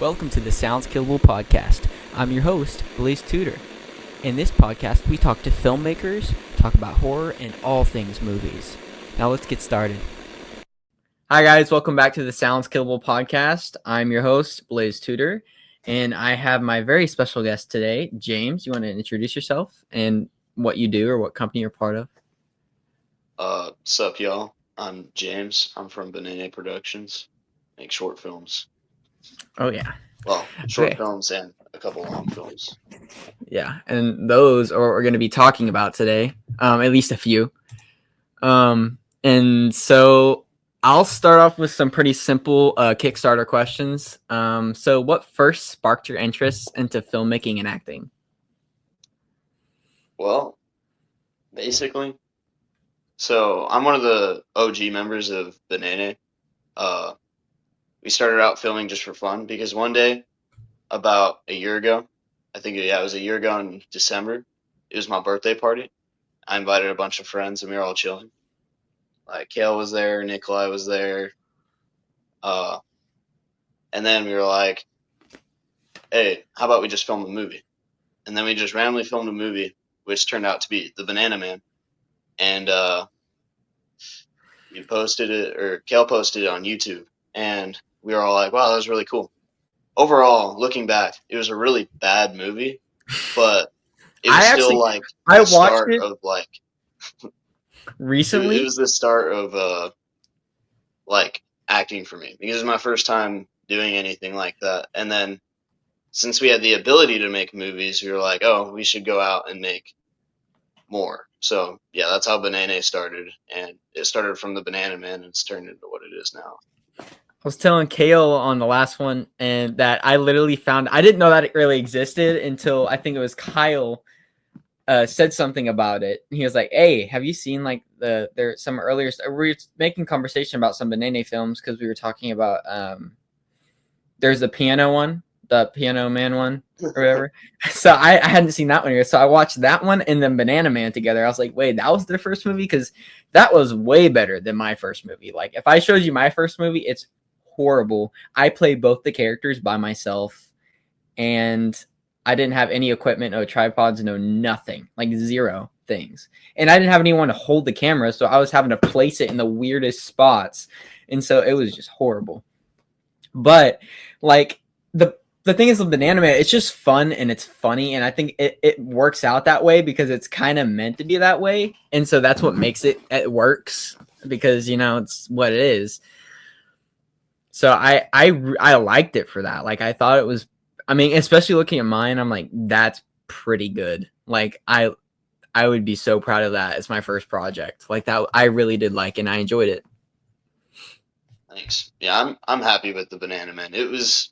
Welcome to the Sounds Killable podcast. I'm your host, Blaze Tudor. In this podcast, we talk to filmmakers, talk about horror, and all things movies. Now let's get started. Hi guys, welcome back to the Sounds Killable podcast. I'm your host, Blaze Tudor, and I have my very special guest today, James. You want to introduce yourself and what you do or what company you're part of? Sup, y'all? I'm James. I'm from Banana Productions. Make short films. Oh yeah. Well, short Okay. films and a couple long films. Yeah, and those are what we're going to be talking about today, at least a few. And so I'll start off with some pretty simple Kickstarter questions. So what first sparked your interest into filmmaking and acting? Well, basically, so I'm one of the OG members of Banana. Uh, we started out filming just for fun because one day, about a year ago, it was a year ago in December. It was my birthday party. I invited a bunch of friends and we were all chilling. Like Kale was there, Nikolai was there, uh, and then we were like, hey, how about we just film a movie? And then we just randomly filmed a movie, which turned out to be The Banana Man. And we posted it, or Kale posted it on YouTube. And we were all like, wow, that was really cool. Overall, looking back, it was a really bad movie, but it was still like I the watched start it of like, it recently. was the start of like acting for me because it was my first time doing anything like that. And then since we had the ability to make movies, we were like, oh, we should go out and make more. So yeah, that's how Banana started, and it started from the Banana Man, and it's turned into what it is now. I was telling Kale on the last one, and that I literally found I didn't know that it really existed until I think it was Kyle said something about it. He was like, "Hey, have you seen like there's some earlier? We were making conversation about some Banana films because we were talking about there's the piano one, the Piano Man one, or whatever. So I hadn't seen that one yet. So I watched that one and then Banana Man together. I was like, wait, that was their first movie? Because that was way better than my first movie. Like, if I showed you my first movie, it's horrible. I played both the characters by myself, and I didn't have any equipment, no tripods, no nothing, like zero things. And I didn't have anyone to hold the camera, so I was having to place it in the weirdest spots. And so it was just horrible. But like the thing is with Banana Man, it's just fun and it's funny, and I think it works out that way because it's kind of meant to be that way, and so that's what makes it works because it's what it is. So I liked it for that. Like I thought it was. I mean, especially looking at mine, I'm like, that's pretty good. Like I would be so proud of that as my first project. Like that, I really did like, and I enjoyed it. Thanks. Yeah, I'm happy with the Banana Man. It was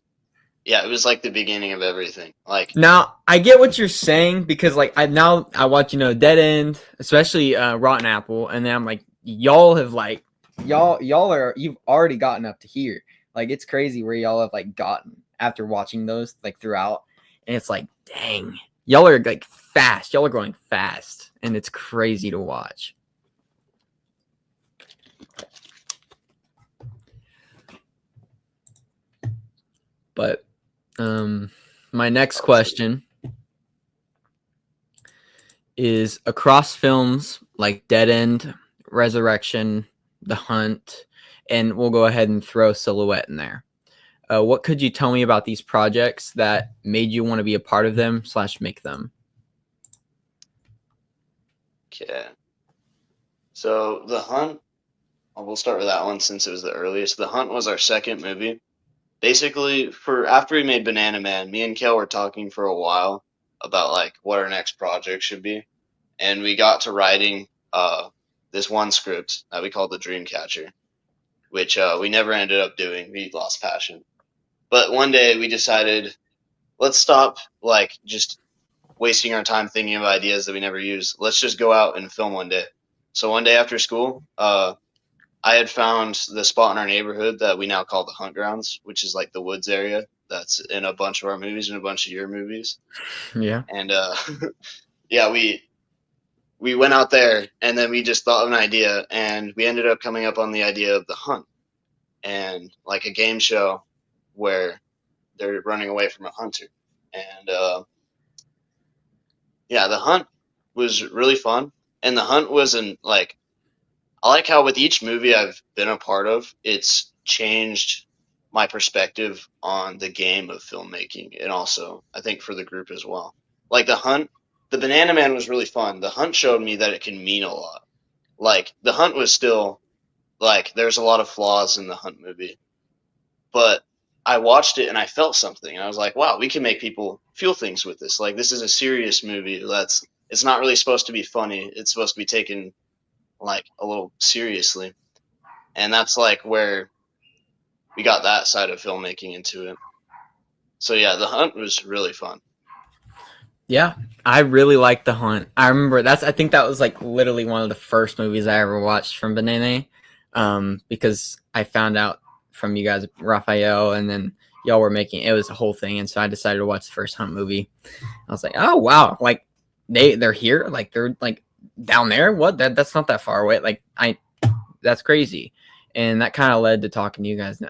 like the beginning of everything. Like, Now I get what you're saying because like I watch Dead End, especially Rotten Apple, and then I'm like y'all have like you've already gotten up to here. Like it's crazy where y'all have like gotten after watching those like throughout, and it's like dang, y'all are like fast. Y'all are going fast, and it's crazy to watch. But my next question is across films like Dead End, Resurrection, The Hunt, and we'll go ahead and throw Silhouette in there. What could you tell me about these projects that made you want to be a part of them / make them? okay. So The Hunt, we'll start with that one since it was the earliest. The Hunt was our second movie. Basically, for after we made Banana Man, me and Kale were talking for a while about like what our next project should be, and we got to writing this one script that we called the Dreamcatcher, which we never ended up doing. We lost passion. But one day we decided, let's stop like just wasting our time thinking of ideas that we never use. Let's just go out and film one day. So one day after school, I had found the spot in our neighborhood that we now call the Hunt Grounds, which is like the woods area that's in a bunch of our movies and a bunch of your movies. Yeah. And yeah, we went out there and then we just thought of an idea and we ended up coming up on the idea of the Hunt and like a game show where they're running away from a hunter, and yeah, the hunt was really fun, and the hunt wasn't like I like how with each movie I've been a part of, it's changed my perspective on the game of filmmaking, and also I think for the group as well. Like the hunt, the Banana Man was really fun. The hunt showed me that it can mean a lot. Like the hunt was still like there's a lot of flaws in the hunt movie, but I watched it and I felt something. And I was like, wow, we can make people feel things with this. Like this is a serious movie that's it's not really supposed to be funny. It's supposed to be taken like a little seriously. And that's like where we got that side of filmmaking into it. So yeah, The Hunt was really fun. Yeah, I really liked The Hunt. I remember I think that was like literally one of the first movies I ever watched from Banana, because I found out from you guys, Raphael, and then y'all were making it was a whole thing, and so I decided to watch the first Hunt movie. I was like, oh wow, like they're here, like they're like down there. What that's not that far away. Like that's crazy, and that kind of led to talking to you guys.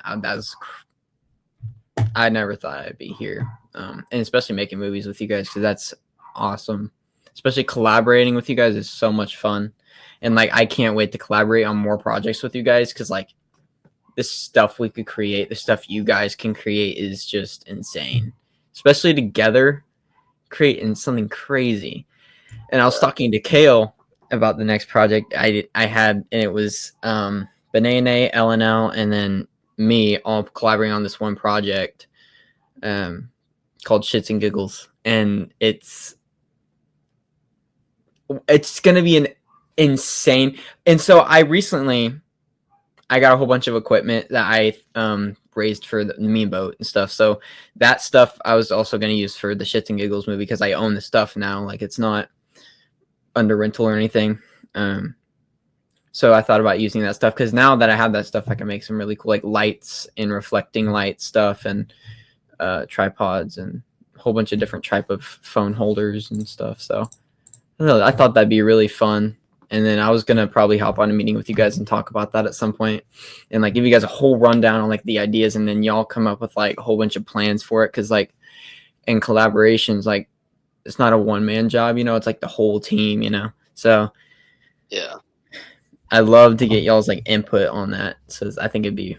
I never thought I'd be here, and especially making movies with you guys because that's awesome. Especially collaborating with you guys is so much fun, and like I can't wait to collaborate on more projects with you guys because like this stuff we could create, the stuff you guys can create is just insane. Especially together, creating something crazy. And I was Yeah. talking to Kale about the next project I had, and it was Banana, LNL, and then me all collaborating on this one project called Shits and Giggles, and it's gonna be an insane. And so I got a whole bunch of equipment that I raised for the meme boat and stuff. So that stuff I was also gonna use for the Shits and Giggles movie because I own the stuff now. Like it's not under rental or anything. So I thought about using that stuff because now that I have that stuff, I can make some really cool like lights and reflecting light stuff and tripods and a whole bunch of different type of phone holders and stuff. So I thought that'd be really fun. And then I was gonna probably hop on a meeting with you guys and talk about that at some point, and like give you guys a whole rundown on like the ideas, and then y'all come up with like a whole bunch of plans for it. Because like in collaborations, like it's not a one man job, it's like the whole team. So Yeah. I'd love to get y'all's like input on that. So I think it'd be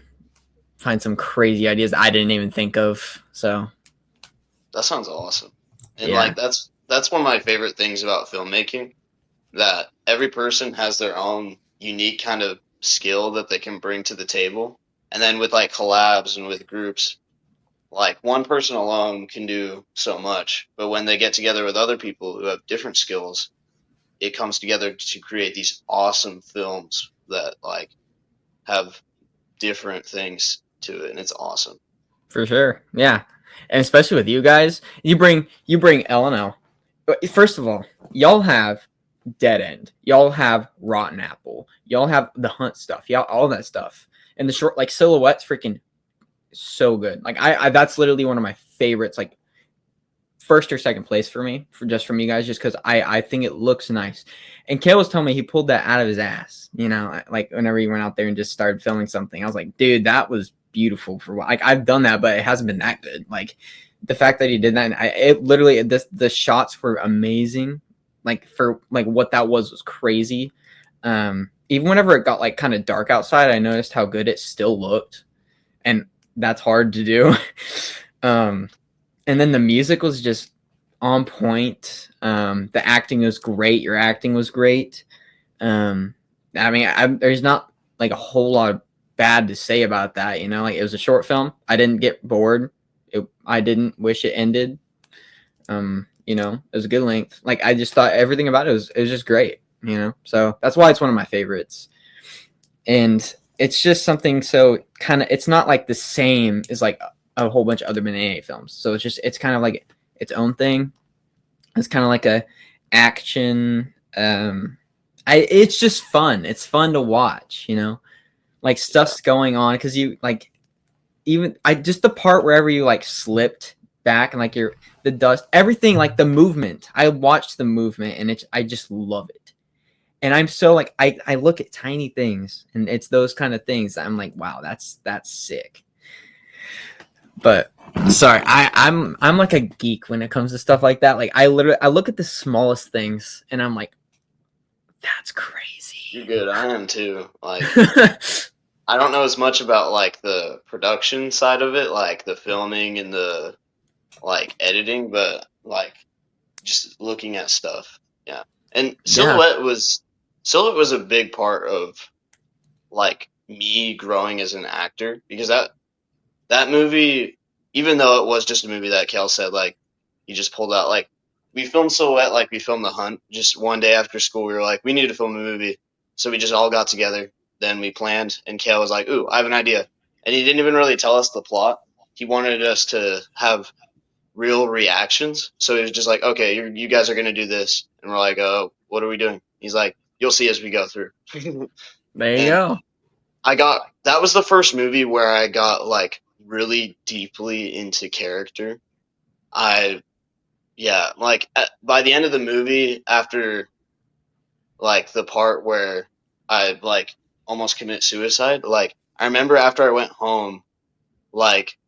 find some crazy ideas I didn't even think of. So That sounds awesome. And yeah, like that's one of my favorite things about filmmaking, that every person has their own unique kind of skill that they can bring to the table. And then with like collabs and with groups, like one person alone can do so much, but when they get together with other people who have different skills, it comes together to create these awesome films that like have different things to it, and it's awesome. for sure. Yeah, and especially with you guys, you bring LNL. First of all, y'all have Dead End. Y'all have Rotten Apple. Y'all have the Hunt stuff. Y'all all that stuff. And the short like silhouettes freaking so good. Like I that's literally one of my favorites. Like first or second place for me for just from you guys, just because I think it looks nice. And Kale was telling me he pulled that out of his ass. Like whenever he went out there and just started filming something, I was like, dude, that was beautiful for what like I've done that, but it hasn't been that good. Like the fact that he did that, and it literally the shots were amazing. Like for like what that was crazy. Even whenever it got like kind of dark outside, I noticed how good it still looked, and that's hard to do. um, and then the music was just on point. The acting was great. Your acting was great. I mean, there's not like a whole lot of bad to say about that. Like it was a short film. I didn't get bored. I didn't wish it ended. It was a good length. Like I just thought everything about it was just great. So that's why it's one of my favorites. And it's just something so kind of. It's not like the same as like a whole bunch of other Banana films. So it's kind of like its own thing. It's kind of like a action. It's just fun. It's fun to watch. Like Yeah. stuff's going on because you like even I just the part wherever you like slipped back and like the dust, everything like the movement. I watched the movement and I just love it. And I'm so like I look at tiny things and it's those kind of things that I'm like, wow, that's sick. But sorry, I'm like a geek when it comes to stuff like that. Like I look at the smallest things and I'm like, that's You're crazy. good. I am too. Like, I don't know as much about like the production side of it, like the filming and the like editing, but like just looking at stuff. Yeah. And Yeah, Silhouette was a big part of like me growing as an actor because that movie, even though it was just a movie that Kel said, like, he just pulled out, like, we filmed Silhouette like we filmed The Hunt. Just one day after school, we were like, we need to film a movie. So we just all got together. Then we planned, and Kel was like, ooh, I have an idea. And he didn't even really tell us the plot. He wanted us to have real reactions. So he was just like, okay, you guys are going to do this. And we're like, what are we doing? He's like, you'll see as we go through. there you And go. that was the first movie where I got like really deeply into character. I yeah, like by the end of the movie, after like the part where I like almost commit suicide, like I remember after I went home, like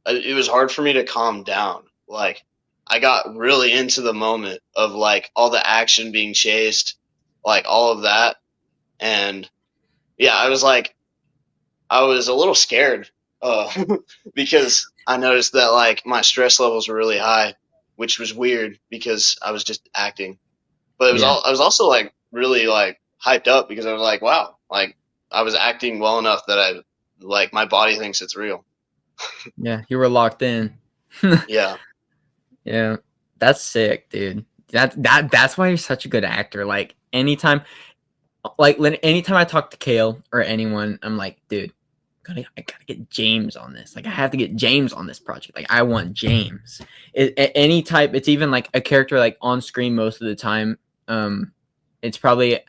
it was hard for me to calm down. Like I got really into the moment of like all the action being chased, like all of that, and yeah, I was a little scared uh, because I noticed that like my stress levels were really high, which was weird because I was just acting. But Yeah, I was also like really like hyped up because I was like, wow, like I was acting well enough that I like my body thinks it's real. yeah, you were locked in. Yeah. Yeah, that's sick, dude. That's why you're such a good actor. Like anytime I talk to Kale or anyone, I'm like, dude, I gotta get James on this. Like, I have to get James on this project. Like, I want James. Any type. It's even like a character like on screen most of the time. Um, it's probably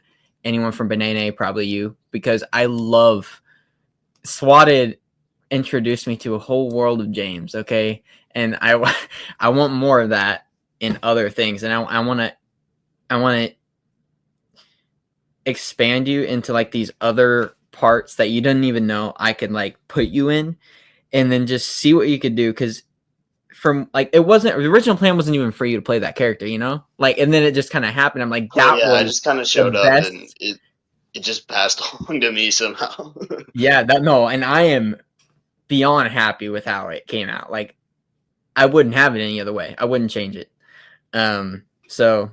anyone from Banana, probably you, because I love Swatted. Introduced me to a whole world of James. Okay, and I want more of that in other things, and I want to expand you into like these other parts that you didn't even know I could like put you in, and then just see what you could do. Because from like it wasn't the original plan wasn't even for you to play that character, you know, like, and then it just kind of happened. I'm like, Oh that yeah, I was just kind of the showed up and best. it just passed on to me somehow. Yeah, that no, and I am beyond happy with how it came out. Like, I wouldn't have it any other way. I wouldn't change it. So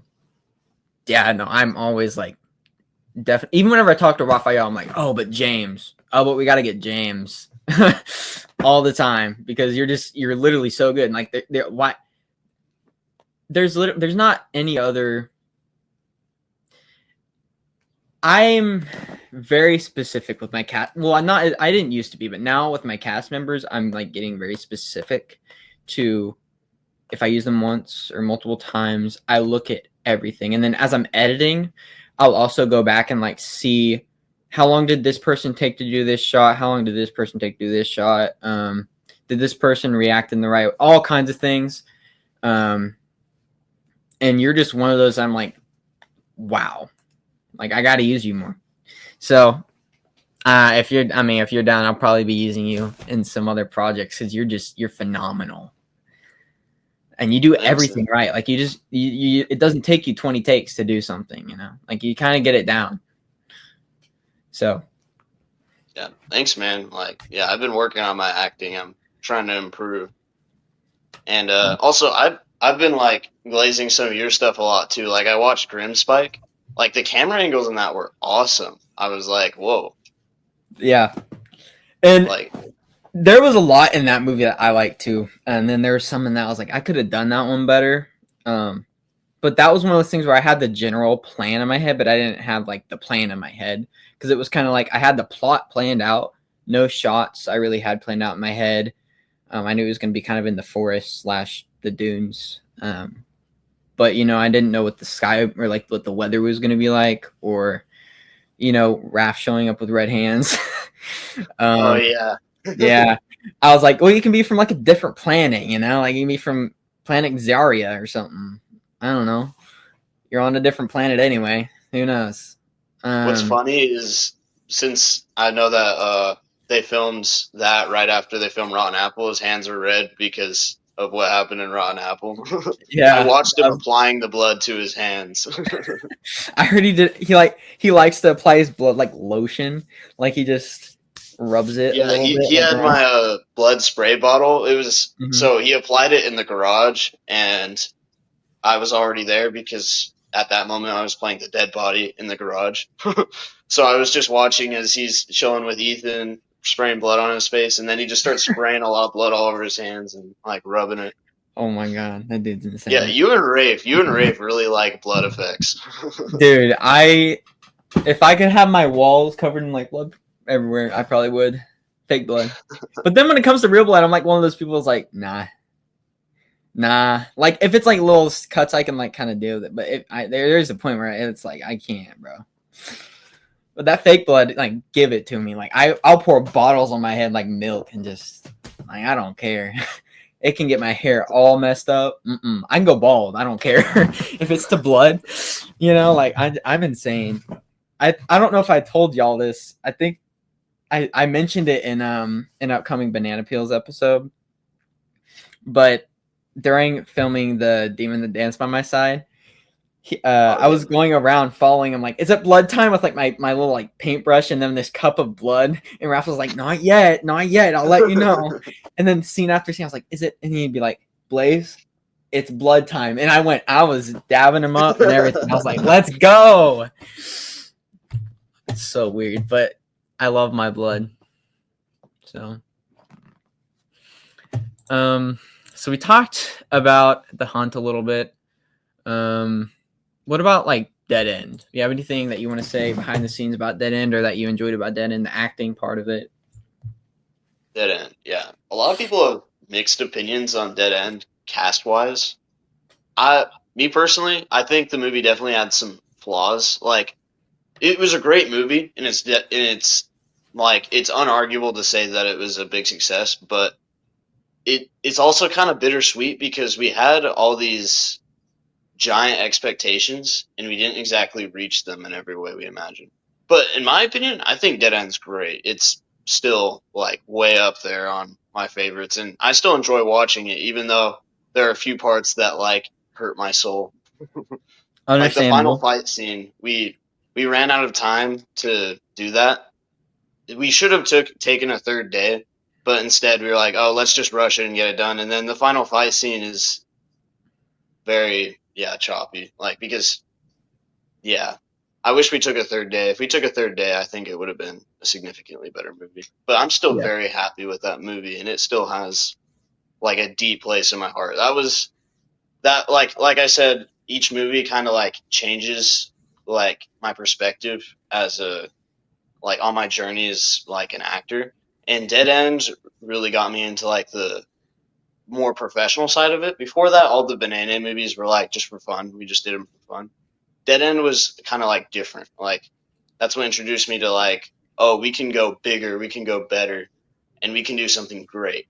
yeah, no, I'm always like definitely. Even whenever I talk to Raphael, I'm like, oh, but James. Oh, but we got to get James all the time because you're literally so good. And like, why there's not any other. I'm very specific with my cast. Well, I'm not. I didn't used to be, but now with my cast members, I'm like getting very specific to if I use them once or multiple times, I look at everything. And then as I'm editing, I'll also go back and like see how long did this person take to do this shot? How long did this person take to do this shot? Did this person react in the right way? All kinds of things. Um, and you're just one of those I'm like, wow, like I got to use you more. So if you're down, I'll probably be using you in some other projects because you're phenomenal. And you do Thanks. everything right. Like you it doesn't take you 20 takes to do something, you know. Like you kind of get it down. So, Yeah, thanks, man. Like, yeah, I've been working on my acting. I'm trying to improve. And also, I've been like glazing some of your stuff a lot too. Like I watched Grim Spike. Like the camera angles in that were awesome. I was like, whoa. yeah. And Like, there was a lot in that movie that I liked too. And then there was some in that I was like, I could have done that one better. Um, but that was one of those things where I had the general plan in my head, but I didn't have like the plan in my head because it was kind of like I had the plot planned out, no shots I really had planned out in my head. I knew it was going to be kind of in the forest slash the dunes. But I didn't know what the sky or like what the weather was going to be like, or Raph showing up with red hands. oh um, yeah. yeah, I was like, well, you can be from like a different planet, like you can be from planet Xaria or something. I don't know. You're on a different planet anyway. Who knows? What's Um, funny is since I know that they filmed that right after they filmed Rotten Apple. His hands were red because of what happened in Rotten Apple. I Yeah, watched him applying the blood to his hands. I heard he did. He likes to apply his blood like lotion, like he just rubs it a Yeah, little bit he like had around. my blood spray bottle. It was Hmm. so he applied it in the garage, and I was already there because at that moment I was playing the dead body in the garage. So I was just watching as he's chilling with Ethan, spraying blood on his face, and then he just starts spraying a lot of blood all over his hands and like rubbing it. Oh my god, that dude's Yeah, insane, You and Rafe really like blood effects. dude. If I could have my walls covered in like blood everywhere, I probably would. Fake blood. But then when it comes to real blood, I'm like one of those people who's like, nah. Like if it's like little cuts, I can like kind of deal with it. But there's a point where it's like I can't, bro. But that fake blood, like give it to me. Like I'll pour bottles on my head like milk and just like I don't care. It can get my hair all messed up. I can go bald. I don't care if it's to blood. Like I'm insane. I don't know if I told y'all this. I think I mentioned it in an upcoming Banana Peels episode, but during filming the Demon that Danced by My Side, Oh I yeah. was going around following him like, is it blood time with like my little like paintbrush and then this cup of blood? And Raph was like, not yet. I'll let you know. And then scene after scene, I was like, is it? And he'd be like, Blaze, it's blood time. And I was dabbing him up and everything. I was like, let's go. It's so weird, but I love my blood. So, so we talked about the hunt a little bit. What about like Dead End? Do you have anything that you want to say behind the scenes about Dead End or that you enjoyed about Dead End, the acting part of it? Dead End. Yeah, a lot of people have mixed opinions on Dead End cast wise. Me personally, I think the movie definitely had some flaws. Like it was a great movie, and it's like it's unarguable to say that it was a big success, but it's also kind of bittersweet because we had all these giant expectations and we didn't exactly reach them in every way we imagined. But in my opinion, I think Dead End's great. It's still like way up there on my favorites, and I still enjoy watching it, even though there are a few parts that like hurt my soul. Like the final Understandable. fight scene, we ran out of time to do that. We should have taken a third day, but instead we were like, oh, let's just rush it and get it done. And then the final fight scene is very choppy, like because yeah, I wish we took a third day. If we took a third day, I think it would have been a significantly better movie. But I'm still Yeah. very happy with that movie, and it still has like a deep place in my heart. That was that like I said, each movie kind of like changes like my perspective as a like on my journey as like an actor. And Dead End really got me into like the more professional side of it. Before that, all the Banana movies were like just for fun. We just did them for fun. Dead End was kind of like different. Like that's what introduced me to like, oh, we can go bigger, we can go better, and we can do something great.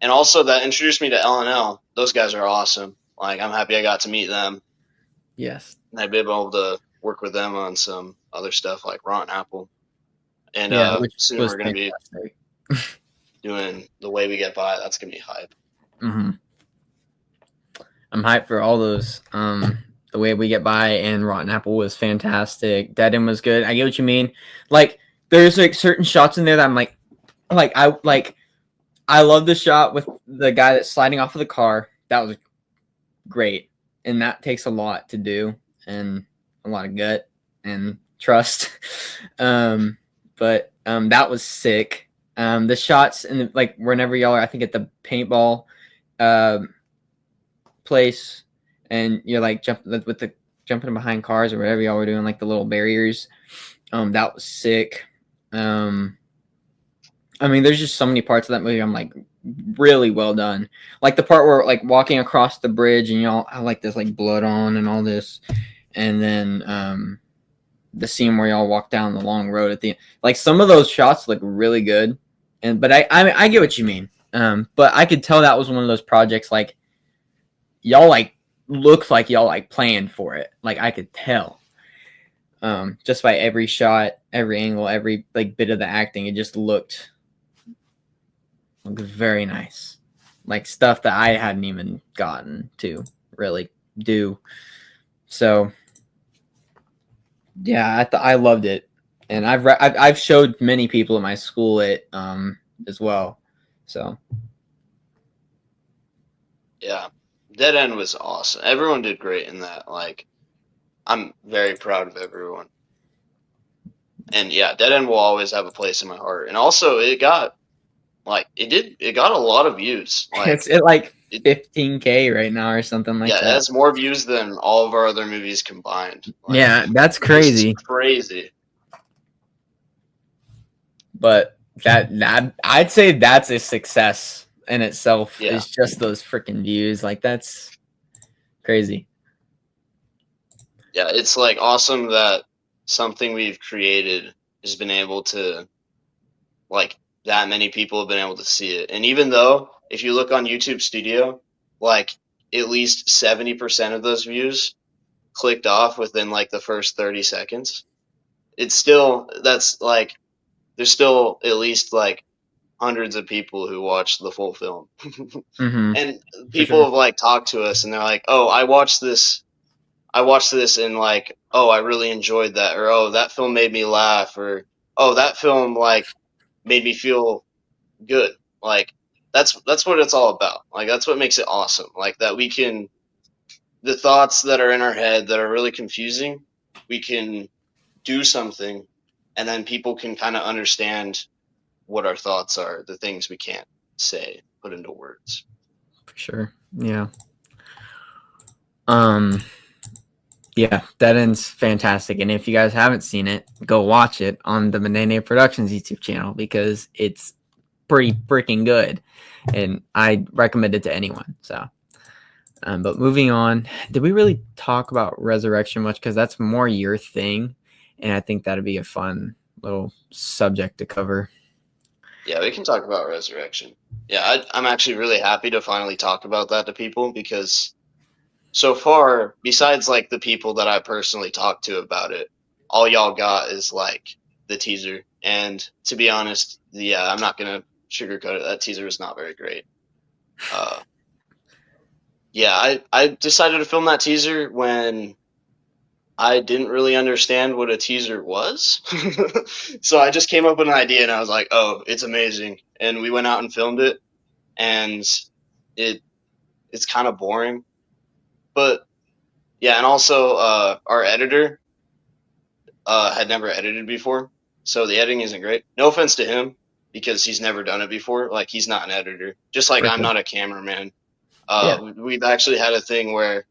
And also that introduced me to L&L. Those guys are awesome. Like I'm happy I got to meet them, Yes. and I've been able to work with them on some other stuff like Rotten Apple. And Yeah, which soon was we're gonna be fantastic. doing The Way We Get By. That's gonna be hype. Hmm. I'm hyped for all those. The Way We Get By and Rotten Apple was fantastic. Dead End was good. I get what you mean. Like, there's like certain shots in there that I'm I love the shot with the guy that's sliding off of the car. That was great, and that takes a lot to do and a lot of gut and trust. But that was sick. The shots and like whenever y'all are, I think at the paintball um place, and you're like jumping behind cars or whatever y'all were doing, like the little barriers. That was sick. Um, I mean, there's just so many parts of that movie. I'm like, really well done. Like the part where like walking across the bridge and y'all have like this like blood on and all this, and then the scene where y'all walk down the long road at the end. Like some of those shots look really good, but I get what you mean. But I could tell that was one of those projects like y'all like looked like y'all like planned for it. Like I could tell. Just by every shot, every angle, every like bit of the acting, it just looked very nice, like stuff that I hadn't even gotten to really do. So yeah, I loved it, and I've showed many people at my school it as well. So Yeah, Dead End was awesome. Everyone did great in that. Like, I'm very proud of everyone. And yeah, Dead End will always have a place in my heart. And also, it got a lot of views. it's Like, at like it 15K right now or something like yeah, it that. has more views than all of our other movies combined. Like, Yeah, that's which is crazy. crazy. But that I'd say that's a success in itself. Yeah, Is just those freaking views. Like that's crazy. yeah, it's like awesome that something we've created has been able to, like, that many people have been able to see it. And even though if you look on YouTube Studio, like at least 70% of those views clicked off within like the first 30 seconds, it's still, that's like, there's still at least like hundreds of people who watched the full film. Mm-hmm. And For people sure. have like talked to us and they're like, "Oh, I watched this and like, oh, I really enjoyed that," or "Oh, that film made me laugh," or "Oh, that film like made me feel good." Like that's what it's all about. Like that's what makes it awesome. Like that we can, the thoughts that are in our head that are really confusing, we can do something and then people can kind of understand what our thoughts are, the things we can't say, put into words. For sure. Yeah. Um. Yeah, that ends fantastic. And if you guys haven't seen it, go watch it on the Banana Productions YouTube channel because it's pretty freaking good, and I recommend it to anyone. So, but moving on, did we really talk about resurrection much? Because that's more your thing, and I think that'd be a fun little subject to cover. Yeah, we can talk about resurrection. Yeah, I'm actually really happy to finally talk about that to people because so far, besides like the people that I personally talked to about it, all y'all got is like the teaser. And to be honest, yeah, I'm not gonna sugarcoat it. That teaser was not very great. Uh, yeah, I decided to film that teaser when I didn't really understand what a teaser was. So I just came up with an idea and I was like, oh, it's amazing. And we went out and filmed it, and it it's kind of boring. But yeah, and also our editor had never edited before, so the editing isn't great. No offense to him, because he's never done it before. Like he's not an editor, just like For I'm sure. not a cameraman. Yeah. We've actually had a thing where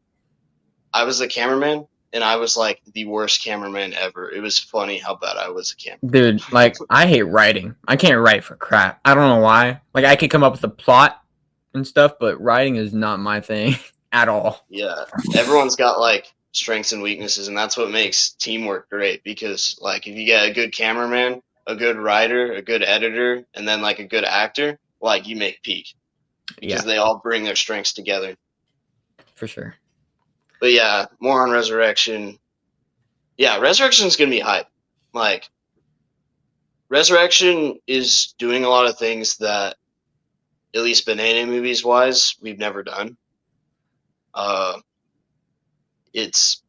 I was the cameraman, and I was like the worst cameraman ever. It was funny how bad I was a Dude, cameraman. like I hate writing. I can't write for crap. I don't know why. Like I could come up with a plot and stuff, but writing is not my thing at all. Yeah, everyone's got like strengths and weaknesses, and that's what makes teamwork great. Because like if you get a good cameraman, a good writer, a good editor, and then like a good actor, like you make peak because Yeah, they all bring their strengths together. for sure. But yeah, more on Resurrection. Yeah, Resurrection's gonna be hype. Like Resurrection is doing a lot of things that, at least Banana movies wise, we've never done. Uh, it's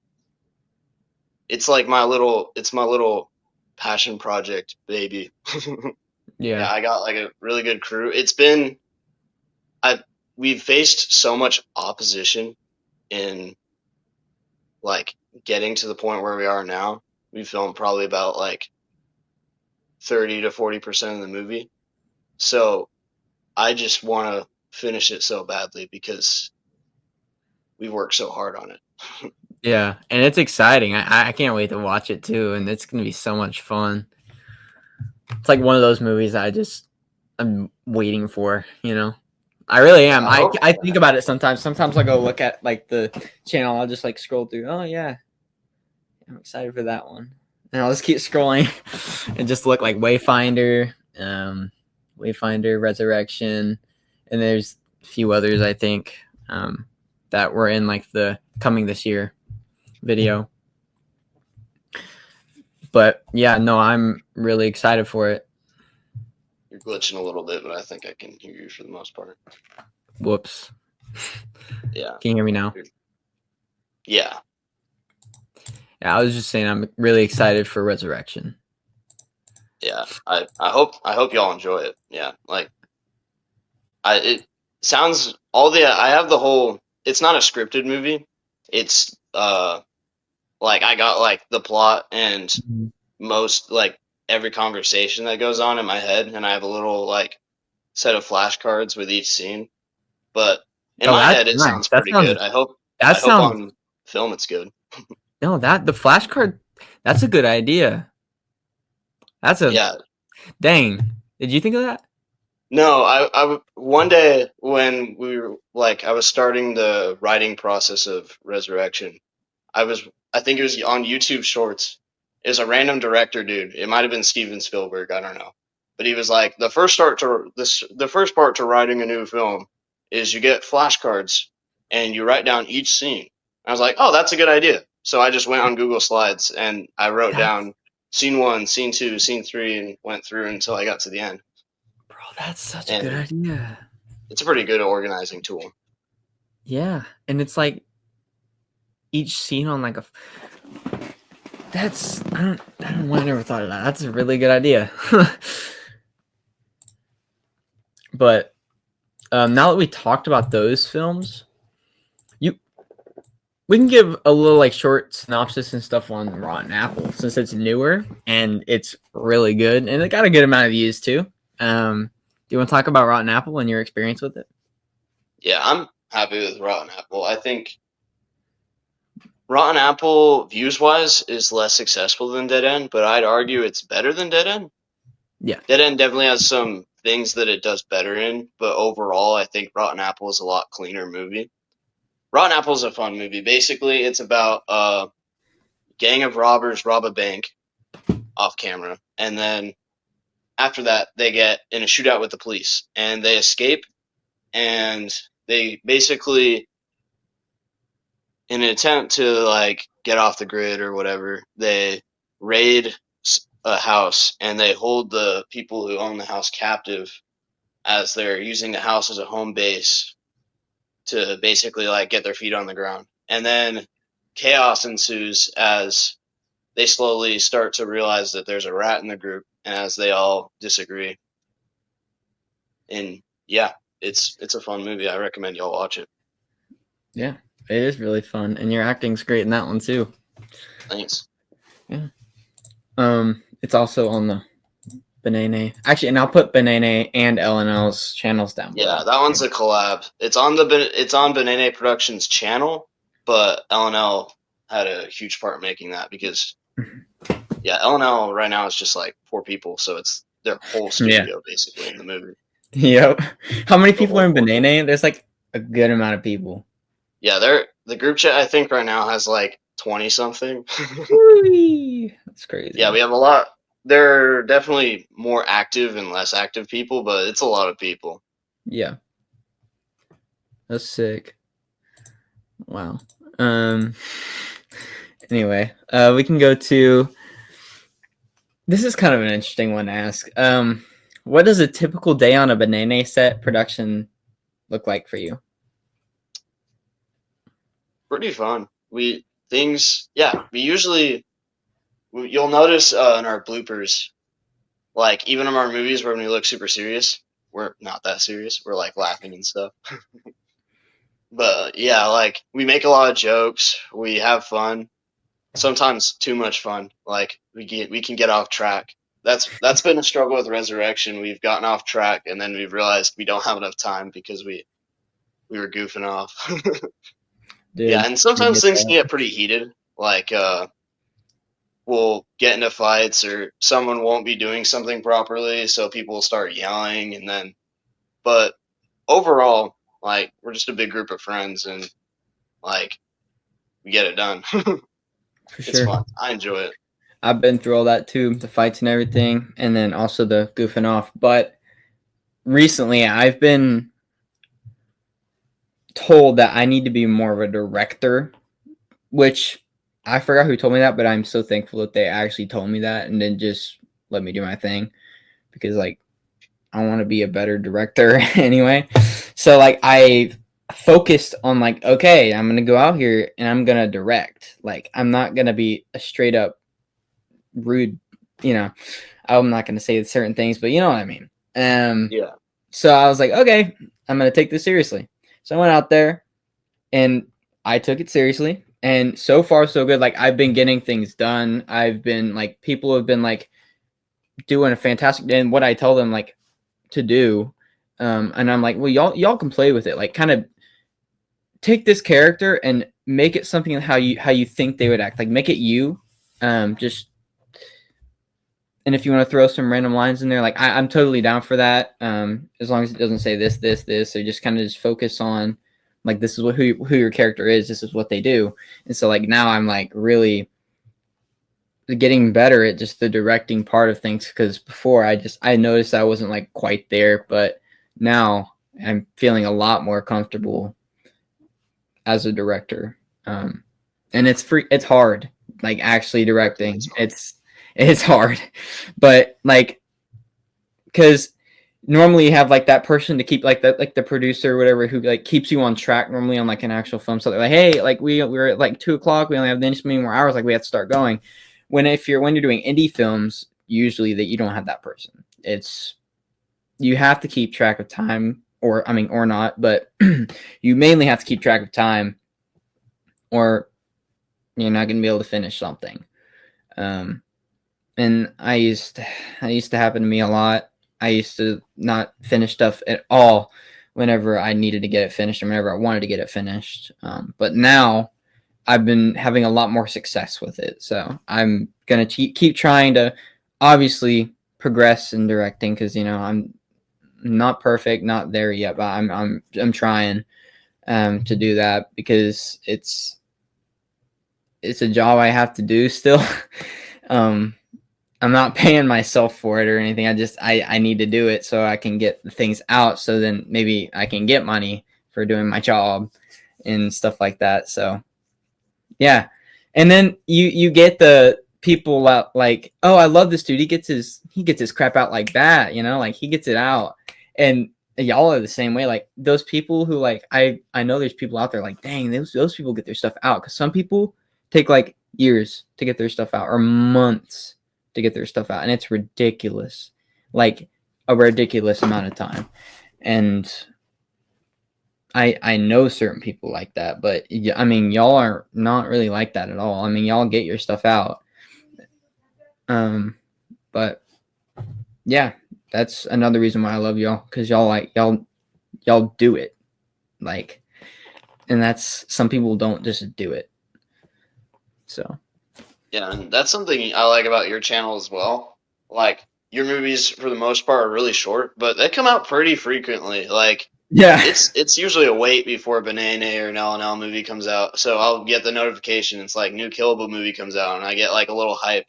it's like my little passion project, baby. Yeah. Yeah, I got like a really good crew. I we've faced so much opposition in like getting to the point where we are now. We filmed probably about like 30 to 40% of the movie. So I just want to finish it so badly because we worked so hard on it. Yeah, and it's exciting. I can't wait to watch it too, and it's gonna be so much fun. It's like one of those movies I'm waiting for. I really Yeah, am. I I hope. I think about it sometimes. Sometimes I go look at like the channel. I'll just like scroll through. Oh yeah, I'm excited for that one, and I'll just keep scrolling and just look like Wayfinder, Resurrection, and there's a few others I think that were in like the coming this year video. But yeah, no, I'm really excited for it. You're glitching a little bit, but I think I can hear you for the most part. Whoops. Yeah. Can you hear me now? Yeah. Yeah, I was just saying I'm really excited for Resurrection. Yeah. I hope y'all enjoy it. Yeah. Like it sounds I have the whole, it's not a scripted movie. It's like I got like the plot and most like every conversation that goes on in my head, and I have a little like set of flashcards with each scene. But in Oh, my that's head, it nice. sounds pretty good. That I hope sounds on film it's good. no that the flashcard. That's a good idea. That's a Yeah. dang. Did you think of that? No, one day when we were like, I was starting the writing process of Resurrection. I was, I think it was on YouTube Shorts. It was a random director dude. It might have been Steven Spielberg. I don't know, but he was like, the first part to writing a new film is you get flashcards and you write down each scene. I was like, oh, that's a good idea. So I just went on Google Slides and I wrote That's down scene one, scene two, scene three, and went through until I got to the end. bro. That's such a good And idea. it's a pretty good organizing tool. Yeah, and it's like each scene on like a. That's I don't know why I never thought of that. That's a really good idea. But now that we talked about those films, you we can give a little like short synopsis and stuff on Rotten Apple since it's newer and it's really good and it got a good amount of views too. Do you want to talk about Rotten Apple and your experience with it? Yeah, I'm happy with Rotten Apple. I think Rotten Apple views wise is less successful than Dead End, but I'd argue it's better than Dead End. Yeah, Dead End definitely has some things that it does better in, but overall, I think Rotten Apple is a lot cleaner movie. Rotten Apple is a fun movie. Basically, it's about a gang of robbers rob a bank off camera, and then after that, they get in a shootout with the police, and they escape, and they basically, in an attempt to like get off the grid or whatever, they raid a house and they hold the people who own the house captive as they're using the house as a home base to basically like get their feet on the ground. And then chaos ensues as they slowly start to realize that there's a rat in the group and as they all disagree. And yeah, it's a fun movie. I recommend y'all watch it. yeah, it is really fun, and your acting's great in that one too. Thanks. Yeah. It's also on the Banana. Actually, and I'll put Banana and LNL's channels down Yeah, below. that one's a collab. It's on Banana Productions channel, but LNL had a huge part in making that because yeah, LNL right now is just like four people, so it's their whole Yeah. studio basically in the movie. Yep. How many The people are whole in four people. Banana? There's like a good amount of people. Yeah, the group chat I think right now has like 20 something. Whee! That's crazy. Yeah, we have a lot. There are definitely more active and less active people, but it's a lot of people. Yeah. That's sick. Wow. Um. Anyway, we can go to. This is kind of an interesting one to ask. What does a typical day on a Banana set production look like for you? Pretty fun. We usually, you'll notice in our bloopers, like even in our movies where when we look super serious, we're not that serious. We're like laughing and stuff. But yeah, like we make a lot of jokes. We have fun. Sometimes too much fun. Like we can get off track. That's been a struggle with Resurrection. We've gotten off track and then we've realized we don't have enough time because we were goofing off. Yeah, Dude, and I sometimes get things can that. get pretty heated. Like we'll get into fights or someone won't be doing something properly, so people will start yelling and then but overall, like we're just a big group of friends and like we get it done. For It's sure. fun. I enjoy it. I've been through all that too, the fights and everything, and then also the goofing off. But recently, I've been told that I need to be more of a director, which I forgot who told me that, but I'm so thankful that they actually told me that and then just let me do my thing because like I want to be a better director anyway. So like I focused on like okay, I'm gonna go out here and I'm gonna direct. Like I'm not gonna be a straight up rude, you know. I'm not gonna say certain things, but you know what I mean. Um, Yeah. so I was like, okay, I'm gonna take this seriously. So I went out there and I took it seriously. And so far, so good. Like I've been getting things done. I've been like people have been like doing a fantastic. And what I tell them like to do, and I'm like, well, y'all can play with it. Like kind of take this character and make it something how you think they would act. Like make it you. Just and if you want to throw some random lines in there, like I'm totally down for that. As long as it doesn't say this, or just kind of just focus on like this is what who your character is. This is what they do. And so like now I'm like really getting better at just the directing part of things because before I noticed I wasn't like quite there, but now I'm feeling a lot more comfortable as a director. And it's hard, like actually Directing directing. is hard. It's hard, but like because normally you have like that person to keep like that like the producer or whatever who like keeps you on track normally on like an actual film. So they're like, hey, like we're at like 2 o'clock, we only have this many more hours, like we have to start going. When you're doing indie films, usually that you don't have that person. It's you have to keep track of time or I mean or not, but you mainly have to keep track of time or you're not gonna be able to finish something. Um, and I used to happen to me a lot. I used to not finish stuff at all whenever I needed to get it finished or whenever I wanted to get it finished. But now I've been having a lot more success with it. So I'm gonna keep trying to obviously progress in directing because you know I'm not perfect, not there yet, but I'm trying to do that because it's a job I have to do still. um, I'm not paying myself for it or anything. I need to do it so I can get the things out. So then maybe I can get money for doing my job and stuff like that. So yeah, and then you get the people out like, oh, I love this dude. He gets his crap out like that. You know, like he gets it out, and y'all are the same way. Like those people who like I know there's people out there like, dang, those people get their stuff out because some people take like years to get their stuff out or months to get their stuff out, and it's ridiculous, like a ridiculous amount of time, and I know certain people like that, but I mean, y'all are not really like that at all. I mean, y'all get your stuff out. Um, but yeah, that's another reason why I love y'all because y'all do it like, and that's some people don't just do it. So Yeah, and that's something I like about your channel as well. Like your movies, for the most part, are really short, but they come out pretty frequently. Like yeah, it's usually a wait before a Banana or an L&L movie comes out. So I'll get the notification. It's like new Killable movie comes out, and I get like a little hype.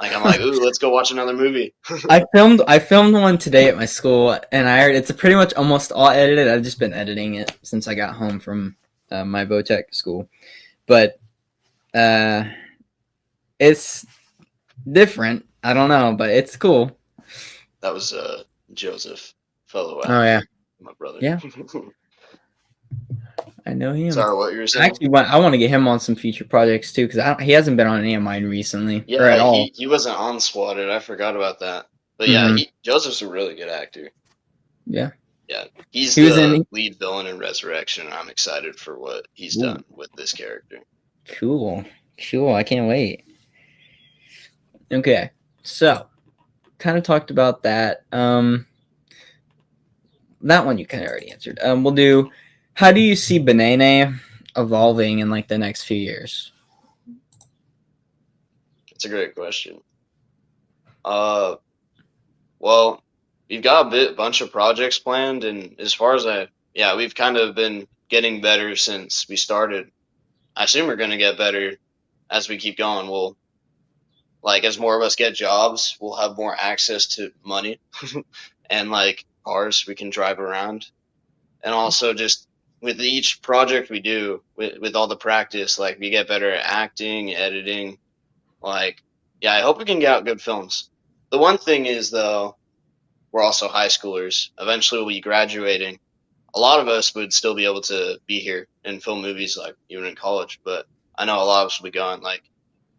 Like I'm like, ooh, let's go watch another movie. I filmed one today at my school, and I heard it's pretty much almost all edited. I've just been editing it since I got home from my Votech school, but uh, it's different. I don't know, but it's cool. That was Joseph, fellow Oh yeah, actor, my brother. yeah, I know him. Sorry, what you were I saying? actually want I want to get him on some future projects too because he hasn't been on any of mine recently or Yeah, at all. he wasn't on Swatted. I forgot about that. But yeah, Hmm. he Joseph's a really good actor. Yeah, Yeah, he's he was the in. lead villain in Resurrection, and I'm excited for what he's Ooh, done with this character. cool, cool. I can't wait. Okay, so kind of talked about that. That one you kind of already answered. We'll do. How do you see Banana evolving in like the next few years? It's a great question. Uh, well, we've got a bunch of projects planned, and as far as yeah, we've kind of been getting better since we started. I assume we're going to get better as we keep going. We'll like as more of us get jobs, we'll have more access to money and like cars we can drive around, and also just with each project we do, with all the practice, like we get better at acting, editing. Like, yeah, I hope we can get out good films. The one thing is though, we're also high schoolers. Eventually, we'll be graduating. A lot of us would still be able to be here and film movies, like even in college. But I know a lot of us will be gone. Like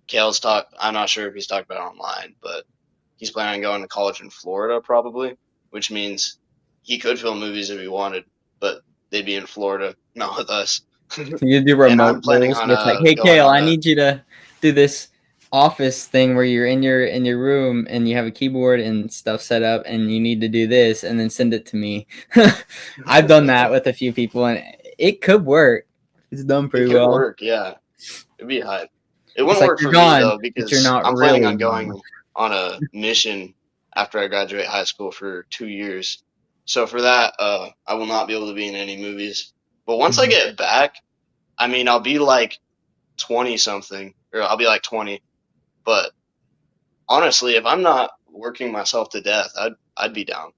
Kale's talk. I'm not sure if he's talked about it online, but he's planning on going to college in Florida probably, which means he could film movies if he wanted, but they'd be in Florida, not with us. You do And I'm remote planning roles on where it's like, hey going Kale, on I a need you to do this office thing where you're in your room and you have a keyboard and stuff set up and you need to do this and then send it to me. I've done that with a few people and it could work. It's done it pretty could well. work, yeah. It'd be hype. It It's wouldn't like work you're for me gone, though but you're because not I'm planning really on gone. going on a mission after I graduate high school for 2 years. So for that, I will not be able to be in any movies. But once I Mhm. get back, I mean, I'll be like 20 something, or I'll be like 20. But honestly, if I'm not working myself to death, I'd be down.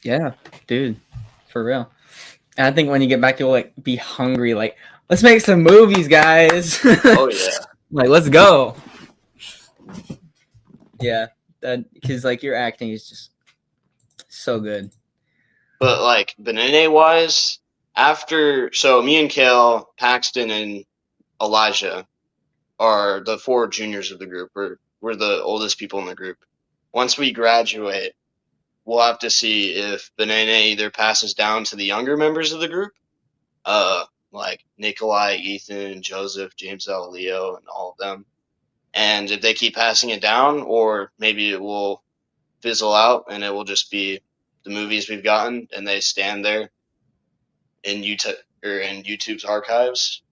Yeah, dude, for real. And I think when you get back, you'll like be hungry. Like, let's make some movies, guys. Oh yeah. Like, let's go. Yeah, that because like your acting is just so good. But like Benene wise, after so me and Kale, Paxton, and Elijah are the four juniors of the group. We're the oldest people in the group. Once we graduate, we'll have to see if Banana either passes down to the younger members of the group, like Nikolai, Ethan, Joseph, James L, Leo, and all of them, and if they keep passing it down, or maybe it will fizzle out and it will just be the movies we've gotten and they stand there in YouTube or in YouTube's archives,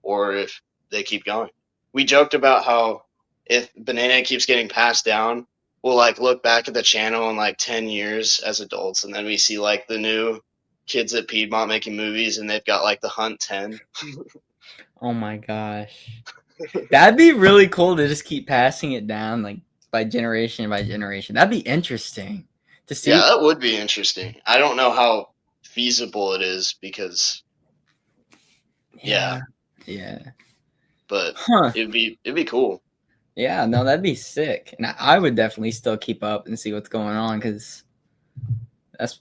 or if they keep going. We joked about how if Banana keeps getting passed down, we'll like look back at the channel in like 10 years as adults, and then we see like the new kids at Piedmont making movies, and they've got like the Hunt 10. Oh my gosh, that'd be really cool to just keep passing it down like by generation. That'd be interesting to Yeah, see. that would be interesting. I don't know how feasible it is because yeah, Yeah, yeah, but huh? it'd be cool. Yeah, no, that'd be sick. And I would definitely still keep up and see what's going on because that's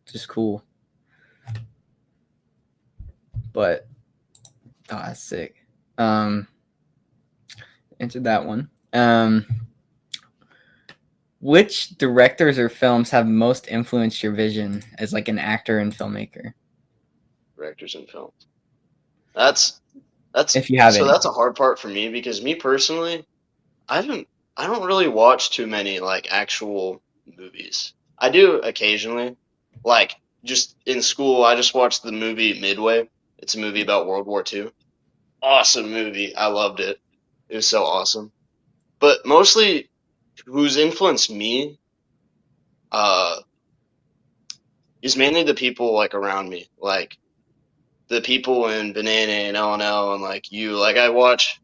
just cool. But oh, that's sick. Um, answered that one. Which directors or films have most influenced your vision as like an actor and filmmaker? Directors and films. That's that's If you have so any. that's a hard part for me because me personally, I don't I don't really watch too many like actual movies. I do occasionally. Like just in school, I just watched the movie Midway. It's a movie about World War II. Awesome movie. I loved it. It was so awesome. But mostly who's influenced me uh is mainly the people like around me. Like the people in Banana and L and like you. Like I watch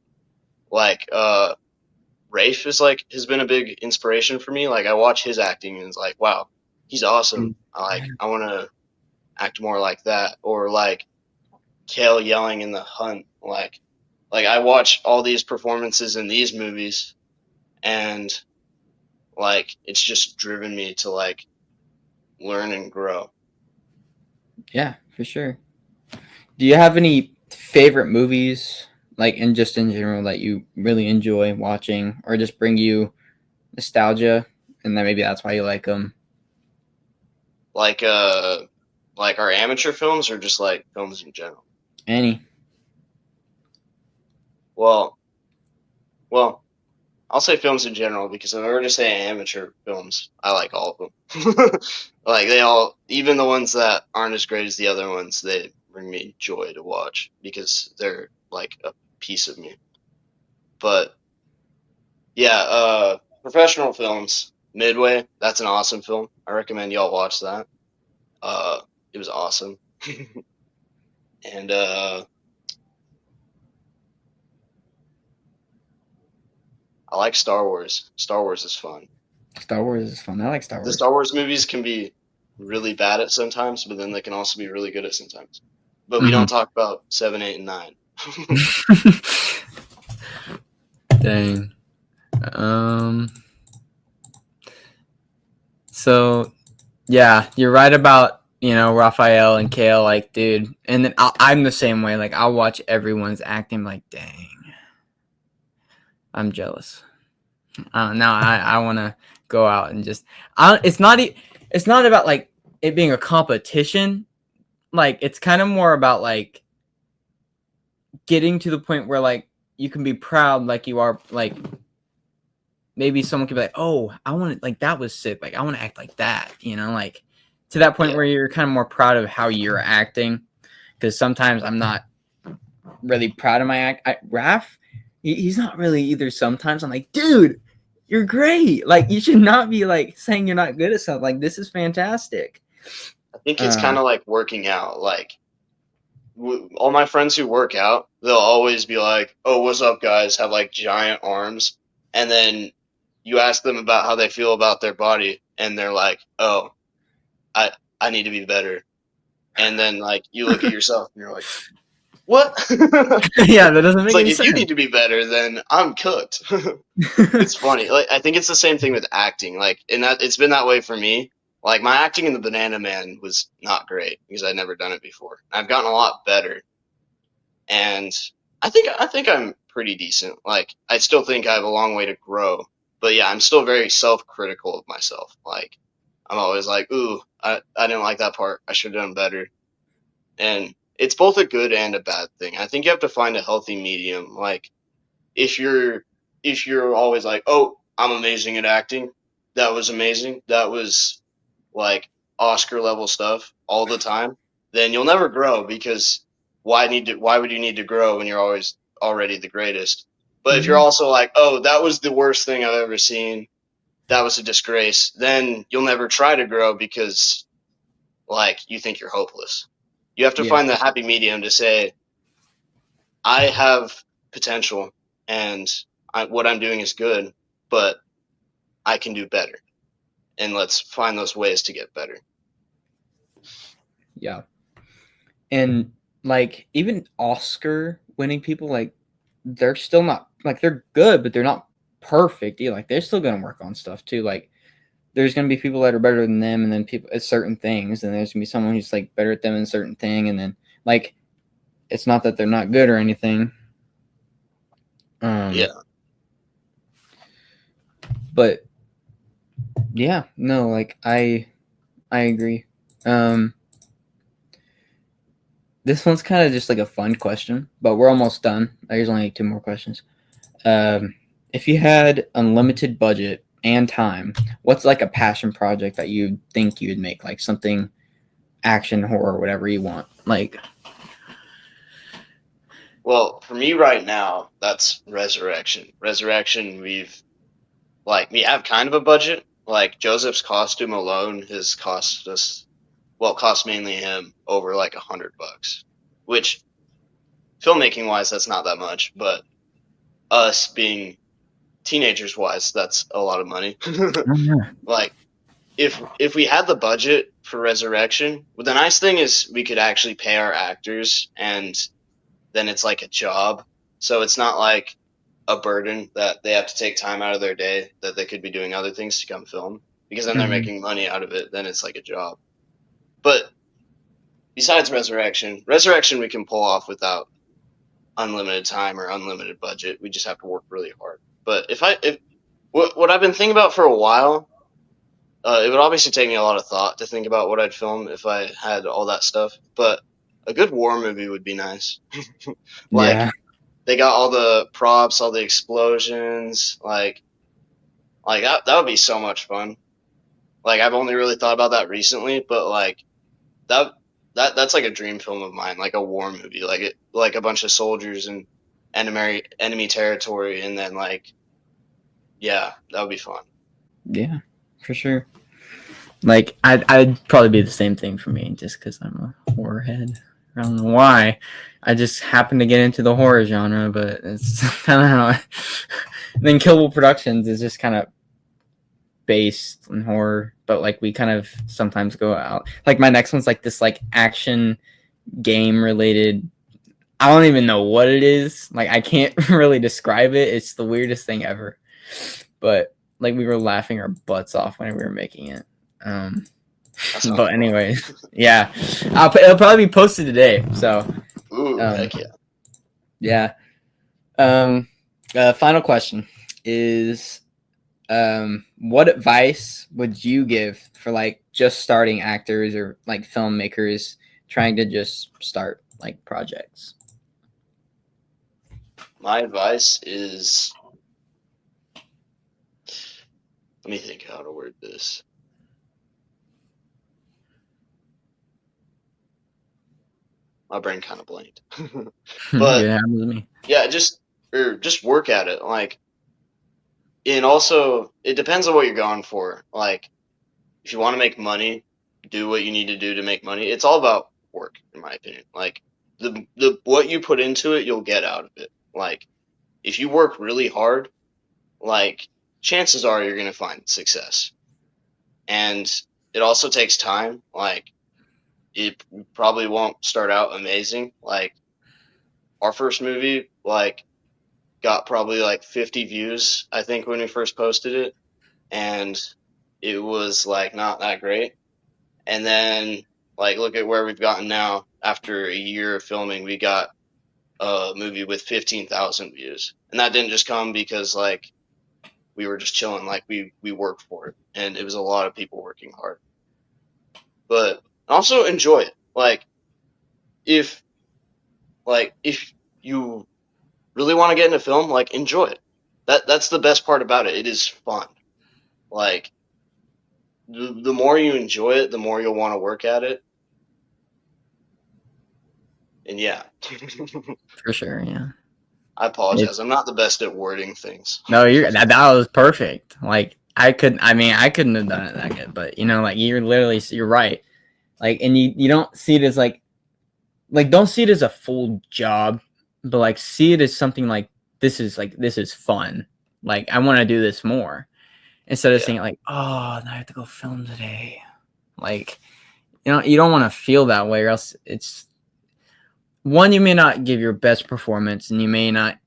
like Rafe is like has been a big inspiration for me. Like I watch his acting and it's like, wow, he's awesome. I want to act more like that. Or like Kale yelling in the hunt. Like I watch all these performances in these movies and like it's just driven me to like learn and grow. Yeah, for sure. Do you have any favorite movies, like in just in general, that you really enjoy watching, or just bring you nostalgia, and then maybe that's why you like them? Like like our amateur films or just like films in general. Any? Well, well, I'll say films in general because if I were to say amateur films, I like all of them. Like they all, even the ones that aren't as great as the other ones, they bring me joy to watch because they're like a piece of me. But yeah, professional films, Midway, that's an awesome film. I recommend y'all watch that. Uh, it was awesome. And I like Star Wars. Star Wars is fun. Star Wars is fun. I like Star The Wars. Star Wars movies can be really bad at sometimes, but then they can also be really good at sometimes. but we don't talk about 7, 8, and 9. Dang. So yeah, you're right about, Raphael and Kale, like, dude. And then I'm the same way. Like, I'll watch everyone's acting, like, dang, I'm jealous. Now I want to go out and just. It's not. It's not about like it being a competition. Like, it's kind of more about like getting to the point where like you can be proud, like you are, like maybe someone could be like, oh, I want to, like, that was sick. Like, I want to act like that. Like to that point Yeah. where you're kind of more proud of how you're acting. Because sometimes I'm not really proud of my act. Raph, he's not really either. Sometimes I'm like, dude, you're great. Like, you should not be like saying you're not good at something. Like, this is fantastic. I think it's kind of like working out. Like, all my friends who work out, they'll always be like, "Oh, what's up, guys?" Have like giant arms, and then you ask them about how they feel about their body, and they're like, "Oh, I I need to be better." And then like you look at yourself, and you're like, "What?" Yeah, that doesn't It's make like any if you sense. need to be better, then I'm cooked. It's funny. Like I think it's the same thing with acting. Like in that it's been that way for me. Like my acting in the Banana Man was not great because I'd never done it before. I've gotten a lot better, and I think I'm pretty decent. Like I still think I have a long way to grow, but yeah, I'm still very self-critical of myself. Like I'm always like, "Ooh, I didn't like that part. I should have done better." And it's both a good and a bad thing. I think you have to find a healthy medium. Like if you're always like, "Oh, I'm amazing at acting. That was amazing. That was like Oscar level stuff all the time," then you'll never grow because why would you need to grow when you're always already the greatest? But if you're Mhm. also like, "Oh, that was the worst thing I've ever seen. That was a disgrace," then you'll never try to grow because like you think you're hopeless. You have to Yeah, find the happy medium to say, "I have potential and what I'm doing is good, but I can do better." And let's find those ways to get better. yeah. And like even Oscar winning people, like they're still not, like, they're good, but they're not perfect either. Like, they're still gonna work on stuff too. Like, there's gonna be people that are better than them, and then people at certain things, and there's gonna be someone who's like better at them in a certain thing, and then like it's not that they're not good or anything. Um, Yeah. but yeah, no, like I agree. Um, this one's kind of just like a fun question, but we're almost done. There's only two more questions. If you had unlimited budget and time, what's like a passion project that you think you'd make, like something action, horror, whatever you want? Like, Well, for me right now, that's Resurrection. Resurrection, we have kind of a budget. Like Joseph's costume alone has cost us, well, cost mainly him over like $100, which filmmaking wise, that's not that much, but us being teenagers wise, that's a lot of money. Like if we had the budget for Resurrection, well, the nice thing is we could actually pay our actors and then it's like a job. So it's not like a burden that they have to take time out of their day that they could be doing other things to come film because then they're mhm. making money out of it. Then it's like a job. But besides Resurrection we can pull off without unlimited time or unlimited budget. We just have to work really hard. But if what I've been thinking about for a while, it would obviously take me a lot of thought to think about what I'd film if I had all that stuff. But a good war movie would be nice. Like Yeah, they got all the props, all the explosions, like that would be so much fun. Like I've only really thought about that recently, but like that that's like a dream film of mine, like a war movie, like a bunch of soldiers in enemy territory, and then like yeah, that would be fun. yeah, for sure. Like, I'd probably be the same thing for me, just because I'm a horror head. I don't know why. I just happen to get into the horror genre, but it's kind of how. Then Kill Bill Productions is just kind of based in horror, but like we kind of sometimes go out. Like my next one's like this like action game related. I don't even know what it is. Like I can't really describe it. It's the weirdest thing ever. But like we were laughing our butts off when we were making it. That sounds But fun. anyway, yeah, it'll probably be posted today. So Ooh, um, heck yeah. yeah. Final question is, what advice would you give for like just starting actors or like filmmakers trying to just start like projects? My advice is, let me think how to word this. My brain kind of blanked. It But happens to me. yeah, just work at it. Like, and also it depends on what you're going for. Like, if you want to make money, do what you need to do to make money. It's all about work, in my opinion. Like the what you put into it, you'll get out of it. Like if you work really hard, like chances are you're gonna find success. And it also takes time. Like it probably won't start out amazing. Like our first movie, like got probably like 50 views, I think, when we first posted it, and it was like not that great. And then like look at where we've gotten now. After a year of filming, we got a movie with 15,000 views, and that didn't just come because like we were just chilling. Like we worked for it, and it was a lot of people working hard. But also enjoy it. If if you really want to get into film, like enjoy it. That's the best part about it. It is fun. Like the more you enjoy it, the more you'll want to work at it. And yeah. For sure, yeah. I It's apologize. I'm not the best at wording things. no, that was perfect. Like I mean, I couldn't have done it that good, but you know, like you're right. Like, and you don't see it as like don't see it as a full job, but like see it as something this is fun. Like I want to do this more instead of Yeah. saying like, oh, now I have to go film today. Like, you don't want to feel that way, or else it's one, you may not give your best performance, and you may not,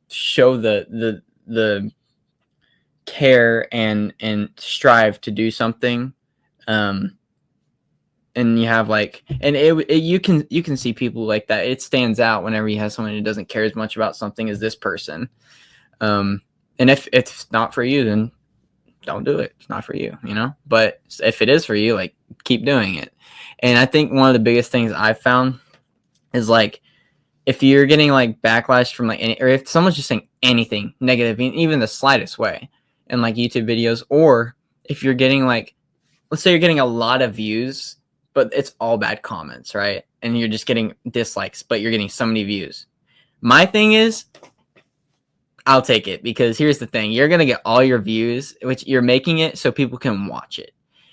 show the care and strive to do something. And you have like, and you can see people like that. It stands out whenever you have someone who doesn't care as much about something as this person. And if it's not for you, then don't do it. It's not for you, But if it is for you, like keep doing it. And I think one of the biggest things I've found is like if you're getting like backlash from like or if someone's just saying anything negative, even the slightest way, in like YouTube videos, or if you're getting like, let's say you're getting a lot of views, but it's all bad comments, right? And you're just getting dislikes, but you're getting so many views. My thing is, I'll take it, because here's the thing: you're gonna get all your views, which you're making it so people can watch it.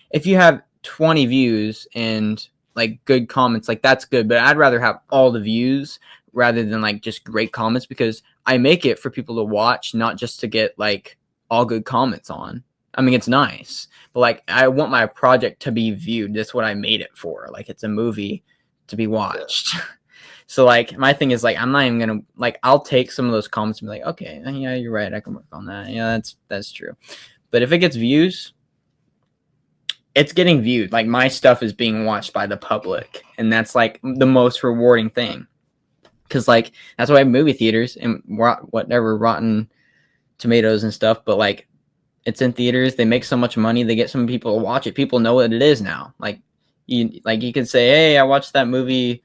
If you have 20 views and like good comments, like that's good, but I'd rather have all the views rather than like just great comments, because I make it for people to watch, not just to get like all good comments on. I mean, it's nice, but like I want my project to be viewed. That's what I made it for. Like it's a movie to be watched. Yeah. So like my thing is like I'm not even gonna like I'll take some of those comments and be like, okay, yeah, you're right, I can work on that. Yeah, that's true. But if it gets views, it's getting viewed. Like my stuff is being watched by the public, and that's like the most rewarding thing. Because like that's why I have movie theaters and whatever Rotten Tomatoes and stuff. But like it's in theaters, they make so much money, they get some people to watch it. People know what it is now. Like you can say, hey, I watched that movie,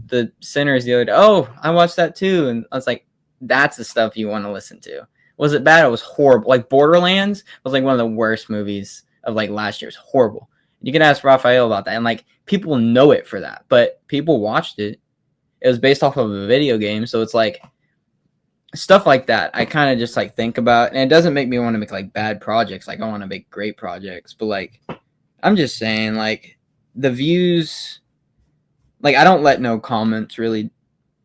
The Sinners, the other day. Oh, I watched that too. And I was like, that's the stuff you want to listen to. Was it bad? It was horrible. Like Borderlands was like one of the worst movies of like last year. It was horrible. You can ask Raphael about that. And like people know it for that, but people watched it. It was based off of a video game. So it's like stuff like that. I kind of just like think about, and it doesn't make me want to make like bad projects. Like I want to make great projects, but like, I'm just saying like the views, like I don't let no comments really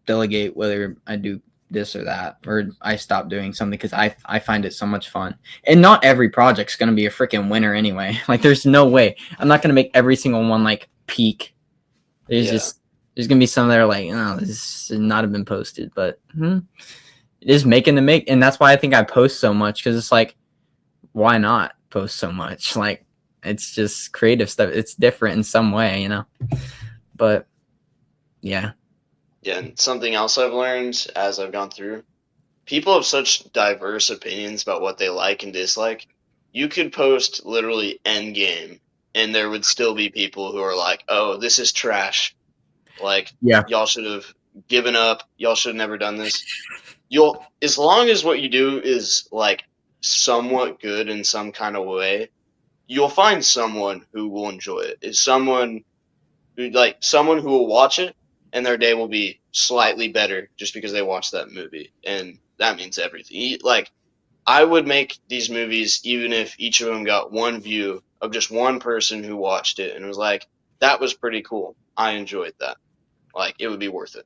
delegate whether I do this or that, or I stop doing something, because I find it so much fun. And not every project's going to be a freaking winner anyway. Like there's no way. I'm not going to make every single one like peak. There's just There's gonna be some that are like, oh, this should not have been posted, but it is making the make, and that's why I think I post so much, because it's like, why not post so much? Like, it's just creative stuff. It's different in some way, you know. But yeah, Yeah, and something else I've learned as I've gone through, people have such diverse opinions about what they like and dislike. You could post literally Endgame, and there would still be people who are like, "Oh, this is trash. Like, yeah, y'all should have given up. Y'all should have never done this." You'll, as long as what you do is like somewhat good in some kind of way, you'll find someone who will enjoy it. Is someone who will watch it and their day will be slightly better just because they watched that movie, and that means everything. Like, I would make these movies even if each of them got one view of just one person who watched it and was like, "That was pretty cool. I enjoyed that." Like, it would be worth it.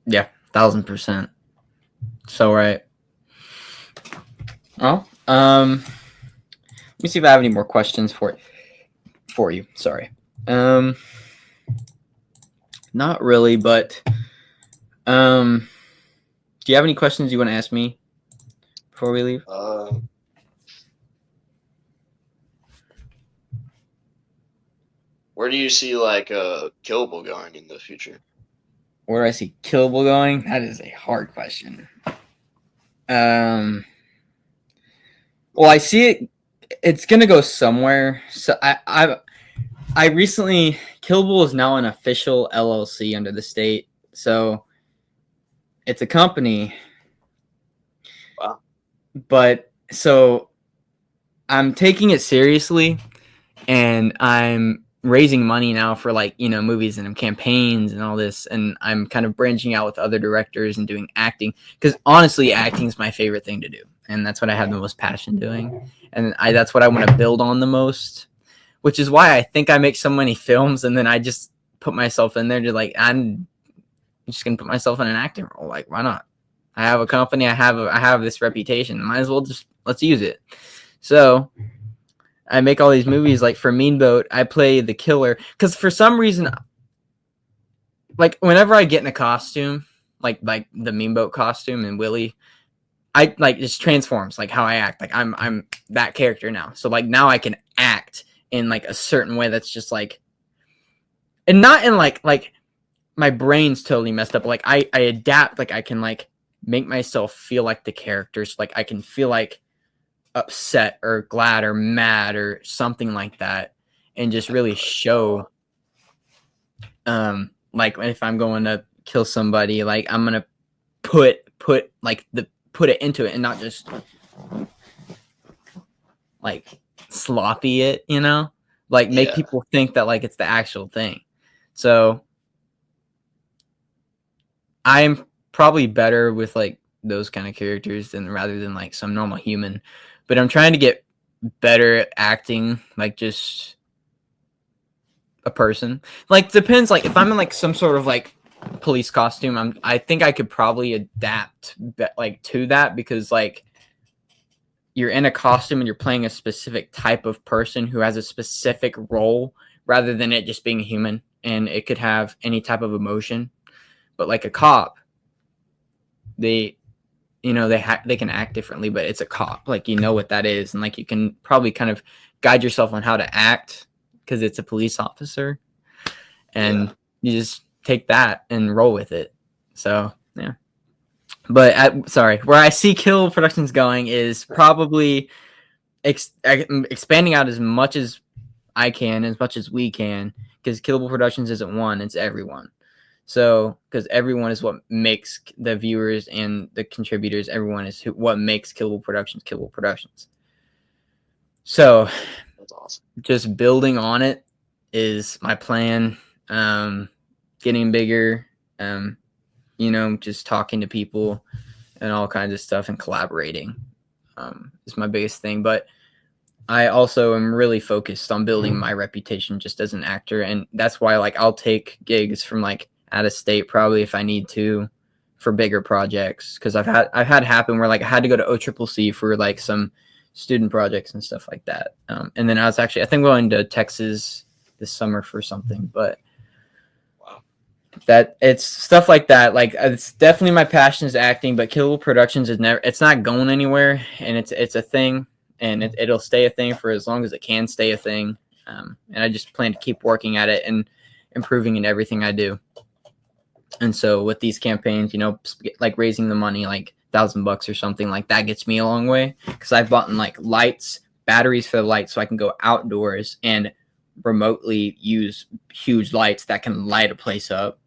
yeah, 1000%. So right. Well, let me see if I have any more questions for you. Sorry. Um, Not really, but do you have any questions you want to ask me before we leave? Where do you see like Killable going in the future? Where do I see Killable going? That is a hard question. Well, I see it. It's gonna go somewhere. So I recently, Killable is now an official LLC under the state. So it's a company. Wow. But so I'm taking it seriously, and I'm raising money now for, like, you know, movies and campaigns and all this, and I'm kind of branching out with other directors and doing acting, because honestly acting is my favorite thing to do, and that's what I have the most passion doing, and that's what I want to build on the most, which is why I think I make so many films, and then I just put myself in there to, like, I'm just gonna put myself in an acting role. Like, why not? I have a company, I have this reputation, might as well just let's use it. So I make all these movies. Like for Mean Boat, I play the killer, because for some reason, like whenever I get in a costume, like the Mean Boat costume and Willie, I like just transforms like how I act. Like I'm that character now. So like now I can act in like a certain way that's just like, and not in like my brain's totally messed up. Like I adapt. Like I can like make myself feel like the characters. Like I can feel like upset or glad or mad or something like that, and just really show like if I'm going to kill somebody, like I'm gonna put like the put it into it and not just like sloppy it, you know, like make Yeah. people think that like it's the actual thing. So I'm probably better with like those kind of characters than rather than like some normal human, but I'm trying to get better at acting like just a person. Like depends, like if I'm in like some sort of like police costume, I think I could probably adapt like to that, because like you're in a costume and you're playing a specific type of person who has a specific role, rather than it just being a human, and it could have any type of emotion. But like a cop, they they can act differently, but it's a cop, like you know what that is, and like you can probably kind of guide yourself on how to act because it's a police officer, Yeah. and you just take that and roll with it. So yeah. But sorry, where I see Kill Productions going is probably expanding out as much as I can, as much as we can, because Killable Productions isn't one; it's everyone. So, because everyone is what makes the viewers and the contributors, everyone is what makes Killable Productions. So, That's awesome. just building on it is my plan. Getting bigger, just talking to people and all kinds of stuff and collaborating is my biggest thing. But I also am really focused on building my reputation just as an actor, and that's why like I'll take gigs from like out of state probably if I need to for bigger projects, because I've had happen where like I had to go to OCCC for like some student projects and stuff like that. And then I think going to Texas this summer for something, but Wow. that it's stuff like that. Like it's definitely my passion is acting, but Killable Productions is never. It's not going anywhere, and it's a thing, and it'll stay a thing for as long as it can stay a thing. And I just plan to keep working at it and improving in everything I do. And so with these campaigns, like raising the money, like $1,000 or something like that gets me a long way because I've bought like lights, batteries for the lights, so I can go outdoors and remotely use huge lights that can light a place up.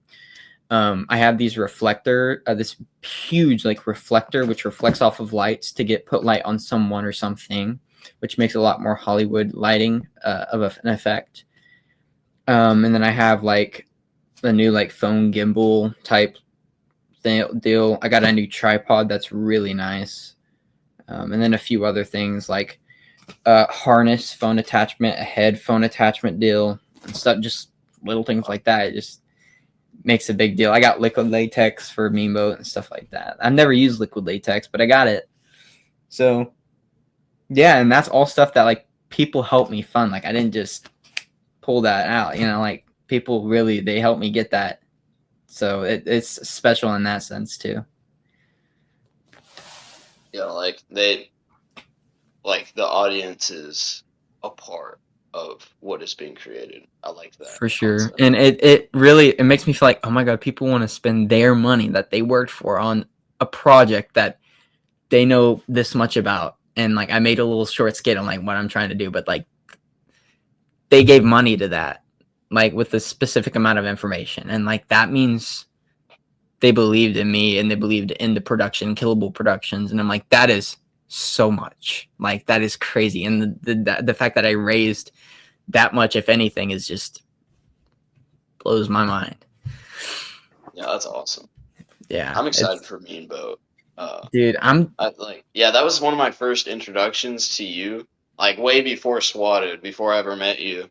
I have these this huge like reflector which reflects off of lights to put light on someone or something, which makes a lot more Hollywood lighting an effect. And then I have like the new like phone gimbal type deal. I got a new tripod that's really nice, and then a few other things like harness, phone attachment, a headphone attachment deal, and stuff. Just little things like that. It just makes a big deal. I got liquid latex for meme boat and stuff like that. I've never used liquid latex, but I got it. So yeah, and that's all stuff that like people help me fund. Like I didn't just pull that out, like people really they helped me get that. So it's special in that sense too. Like the audience is a part of what is being created. I like that For sure. concept. And it really it makes me feel like, oh my God, people want to spend their money that they worked for on a project that they know this much about. And like I made a little short skit on like what I'm trying to do, but like they gave money to that, like with a specific amount of information. And like that means they believed in me and they believed in the production, Killable Productions. And I'm like, that is so much. Like that is crazy. And the fact that I raised that much, if anything, is just blows my mind. Yeah, that's awesome. Yeah, I'm excited it's for Mean Boat. dude. That was one of my first introductions to you. Like way before Swatted, before I ever met you.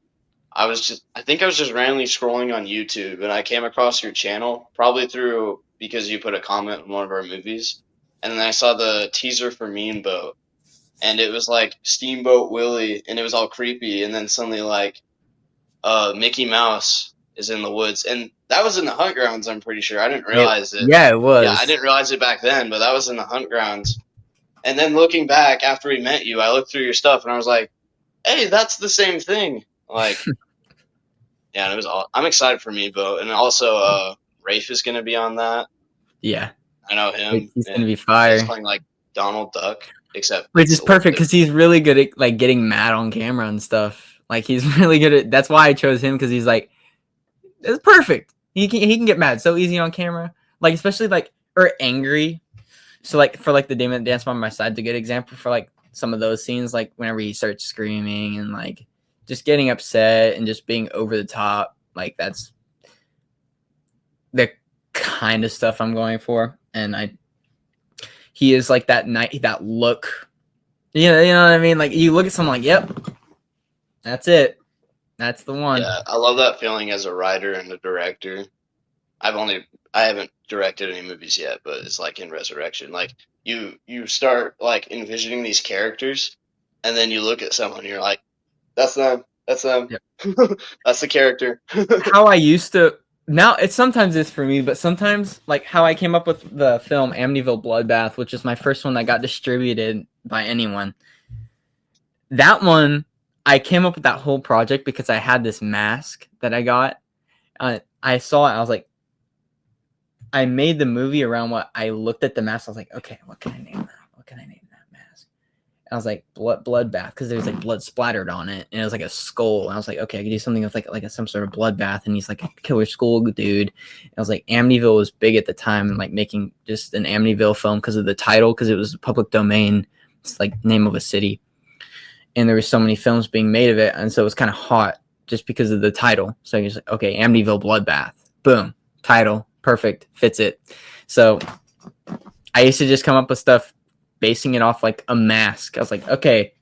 I think I was just randomly scrolling on YouTube and I came across your channel, probably through because you put a comment on one of our movies. And then I saw the teaser for Mean Boat and it was like Steamboat Willie and it was all creepy and then suddenly like Mickey Mouse is in the woods and that was in the hunt grounds, I'm pretty sure. I didn't realize it. Yeah, it Yeah, I was. didn't realize it back then, but that was in the hunt grounds. And then looking back after we met you, I looked through your stuff and I was like, "Hey, that's the same thing." Like, yeah, and it was all. I'm excited for Meebo, and also Rafe is gonna be on that. Yeah, I know him, he's gonna and be he's fire, playing like Donald Duck, except which it's is a little perfect because different. he's really good at like getting mad on camera and stuff. Like he's really good at. That's why I chose him because he's like it's perfect. He can get mad so easy on camera, like especially like or angry. So like for like the Damon Dance by My Side's a good example for like some of those scenes, like whenever he starts screaming and like just getting upset and just being over the top. Like that's the kind of stuff I'm going for, and he is like that look. You know what I mean? Like you look at someone like, yep, that's it, that's the one. Yeah, I love that feeling as a writer and a director. I haven't directed any movies yet, but it's like in Resurrection. Like you start like envisioning these characters, and then you look at someone, and you're like, "That's them. That's them. Yep. That's the character." How I used to now it's sometimes it's for me, but sometimes like how I came up with the film Amityville Bloodbath, which is my first one that got distributed by anyone. That one, I came up with that whole project because I had this mask that I got. I saw it. I was like, I made the movie around what I looked at the mask. I was like, okay, what can I name that? What can I name that mask? And I was like, bloodbath, because there's like blood splattered on it, and it was like a skull. And I was like, okay, I could do something with some sort of bloodbath, and he's like a killer skull dude. And I was like, Amityville was big at the time, and like making just an Amityville film because of the title, because it was public domain. It's like name of a city, and there were so many films being made of it, and so it was kind of hot just because of the title. So you're just like, okay, Amityville Bloodbath, boom, title, perfect, fits it. So I used to just come up with stuff basing it off like a mask. I was like, okay,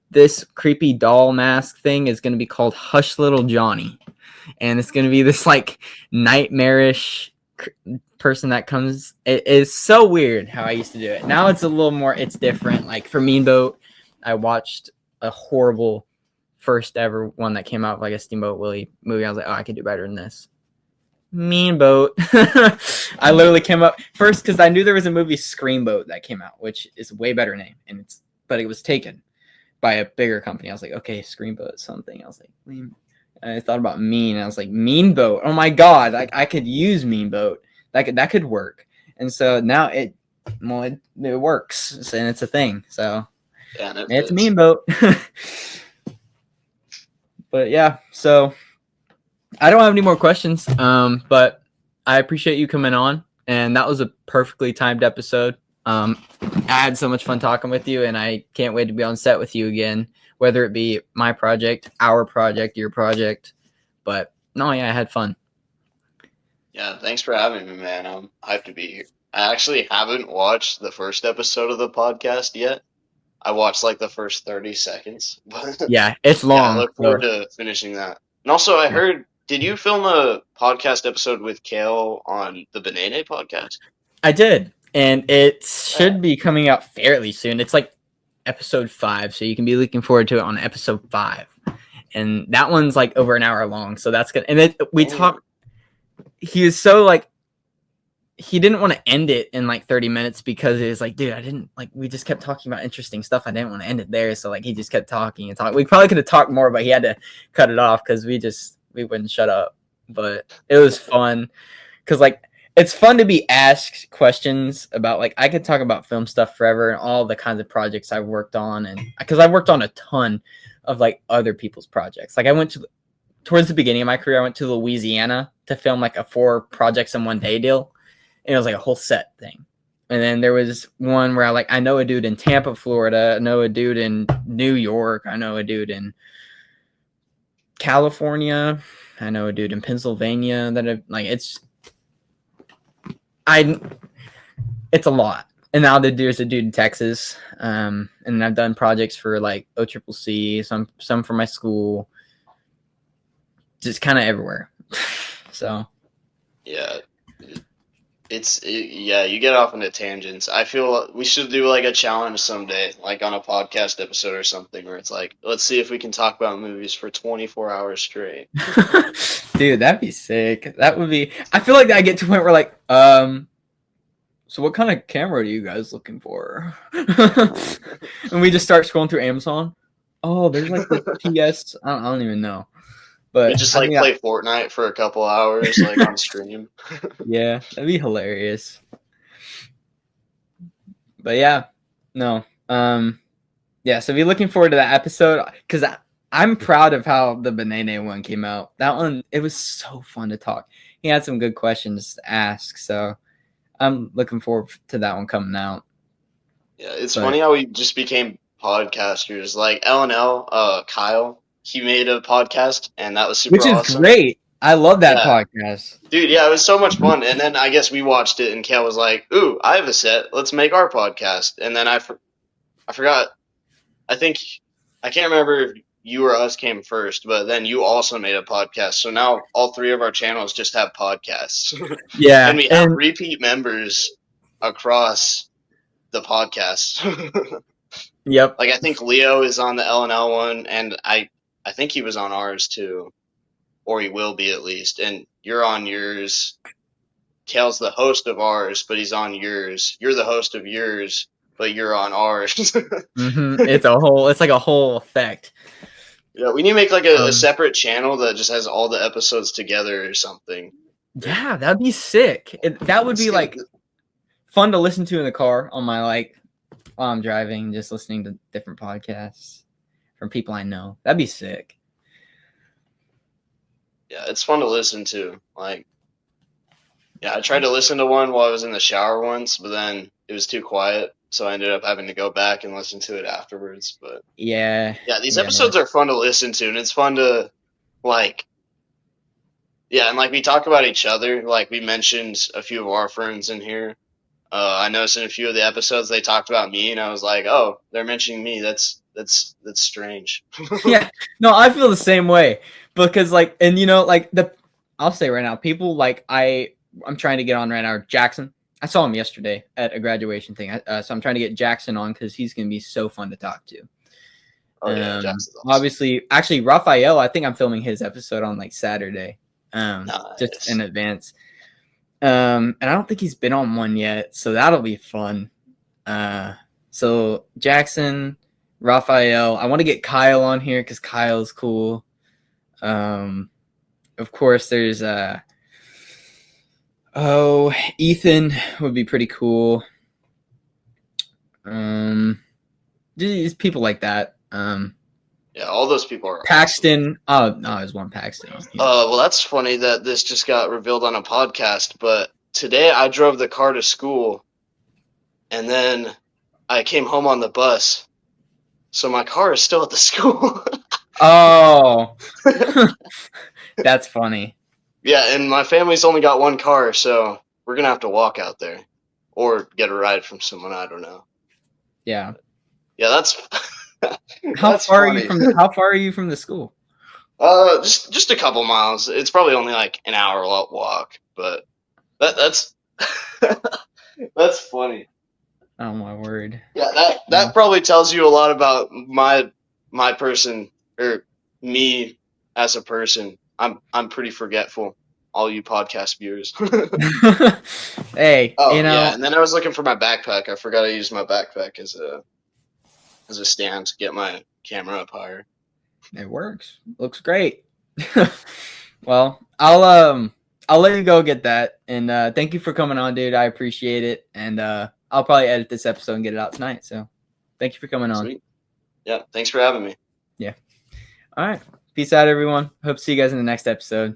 this creepy doll mask thing is going to be called Hush Little Johnny, and it's going to be this like nightmarish person that comes. It is so weird how I used to do it. Now it's a little more. It's different. Like for Mean Boat, I watched a horrible first ever one that came out like a Steamboat Willie movie. I was like, oh, I could do better than this. Mean Boat. I literally came up first because I knew there was a movie Screamboat that came out, which is a way better name, but it was taken by a bigger company. I was like, okay, Screamboat something. I was like, and I thought about Mean. I was like, Mean Boat. Oh my god, I could use Mean Boat. That could work. And so now it works, and it's a thing. So Yeah, and it it's fits. Mean Boat. But yeah, so I don't have any more questions. But I appreciate you coming on, and that was a perfectly timed episode. I had so much fun talking with you, and I can't wait to be on set with you again, whether it be my project, our project, your project. But no, yeah, I had fun. Yeah, thanks for having me, man. I'm hyped to be here. I actually haven't watched the first episode of the podcast yet. I watched like the first 30 seconds, but Yeah, it's yeah, I long. look So forward to finishing that. And also, I yeah. heard, did you film a podcast episode with Kale on the Banana podcast? I did, and it Yeah. should be coming out fairly soon. It's like episode 5, so you can be looking forward to it on episode 5. And that one's like over an hour long, so that's good. And we Oh, talked. He was so like he didn't want to end it in like 30 minutes because it was like, dude, I didn't like. We just kept talking about interesting stuff. I didn't want to end it there, so like he just kept talking and talking. We probably could have talked more, but he had to cut it off because we wouldn't shut up. But it was fun because like it's fun to be asked questions about like I could talk about film stuff forever and all the kinds of projects I've worked on, and because I've worked on a ton of like other people's projects. Like I went to towards the beginning of my career, I went to Louisiana to film like a 4 projects in one day deal, and it was like a whole set thing. And then there was one where I know a dude in Tampa, Florida, I know a dude in New York, I know a dude in California, I know a dude in Pennsylvania that have, like I it's a lot. And now there's a dude in Texas, and I've done projects for like OCCC, some for my school, just kind of everywhere. So yeah. Yeah, you get off into tangents. I feel we should do like a challenge someday, like on a podcast episode or something, where it's like, let's see if we can talk about movies for 24 hours straight. dude, that'd be sick. That would be. I feel like I get to a point where like, so what kind of camera are you guys looking for? And we just start scrolling through Amazon. Oh, there's like the PS. I don't even know, We but just I like think play Fortnite for a couple hours, like on stream. yeah, that'd be hilarious. But yeah, no, yeah. So be looking forward to that episode because I'm proud of how the Banana one came out. That one, it was so fun to talk. He had some good questions to ask, so I'm looking forward to that one coming out. Yeah, it's But funny how we just became podcasters. Like L&L, Kyle, he made a podcast, and that was super which is awesome. great. I love that Yeah, podcast. dude, yeah, it was so much fun. And then I guess we watched it, and Kale was like, "Ooh, I have a set. Let's make our podcast." And then I forgot. I think I can't remember if you or us came first, but then you also made a podcast. So now all 3 of our channels just have podcasts, and Yeah, we have and repeat members across the podcast. yep. Like I think Leo is on the L&L one, and I think he was on ours too, or he will be at least. And you're on yours. Kale's the host of ours, but he's on yours. You're the host of yours, but you're on ours. It's like a whole effect. Yeah, we need to make like a Um, separate channel that just has all the episodes together or something. yeah, that'd be sick. That would Let's be get like fun to listen to in the car on my like while I'm driving, just listening to different podcasts from people I know. That'd be sick. yeah, it's fun to listen to. Like, yeah, I tried to listen to one while I was in the shower once, but then it was too quiet, so I ended up having to go back and listen to it afterwards. But Yeah, yeah, these yeah, episodes are fun to listen to, and it's fun to like, yeah, and like we talk about each other. Like we mentioned a few of our friends in here. I noticed in a few of the episodes they talked about me, and I was like, oh, they're mentioning me. That's strange. yeah. No, I feel the same way because like, and you know, like I'll say right now, people like I'm trying to get on right now. Jackson, I saw him yesterday at a graduation thing, so I'm trying to get Jackson on because he's gonna be so fun to talk to. Oh yeah, Jackson's awesome. Obviously, actually, Raphael, I think I'm filming his episode on like Saturday. just Nice. in advance. And I don't think he's been on one yet, so that'll be fun. So Jackson, Raphael, I want to get Kyle on here because Kyle's cool. Of course, there's Ethan would be pretty cool. Just people like that. Yeah, all those people are Paxton. Oh no, there's one Paxton on here. Well, that's funny that this just got revealed on a podcast, but today I drove the car to school and then I came home on the bus. So my car is still at the school. Oh, that's funny. Yeah, and my family's only got one car, so we're going to have to walk out there or get a ride from someone, I don't know. Yeah. Yeah, that's How that's far funny. how far are you from the school? Just a couple miles. It's probably only like an hour walk, but that's that's funny. Oh my word. Yeah, that probably tells you a lot about my person or me as a person. I'm pretty forgetful. All you podcast viewers. Hey, Oh yeah, and then I was looking for my backpack. I forgot I used my backpack as a stand to get my camera up higher. it works. Looks great. Well, I'll let you go get that. And thank you for coming on, dude. I appreciate it. And I'll probably edit this episode and get it out tonight. So thank you for coming on. Sweet. Yeah, thanks for having me. Yeah. All right. Peace out, everyone. Hope to see you guys in the next episode.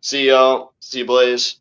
See y'all. See you, Blaze.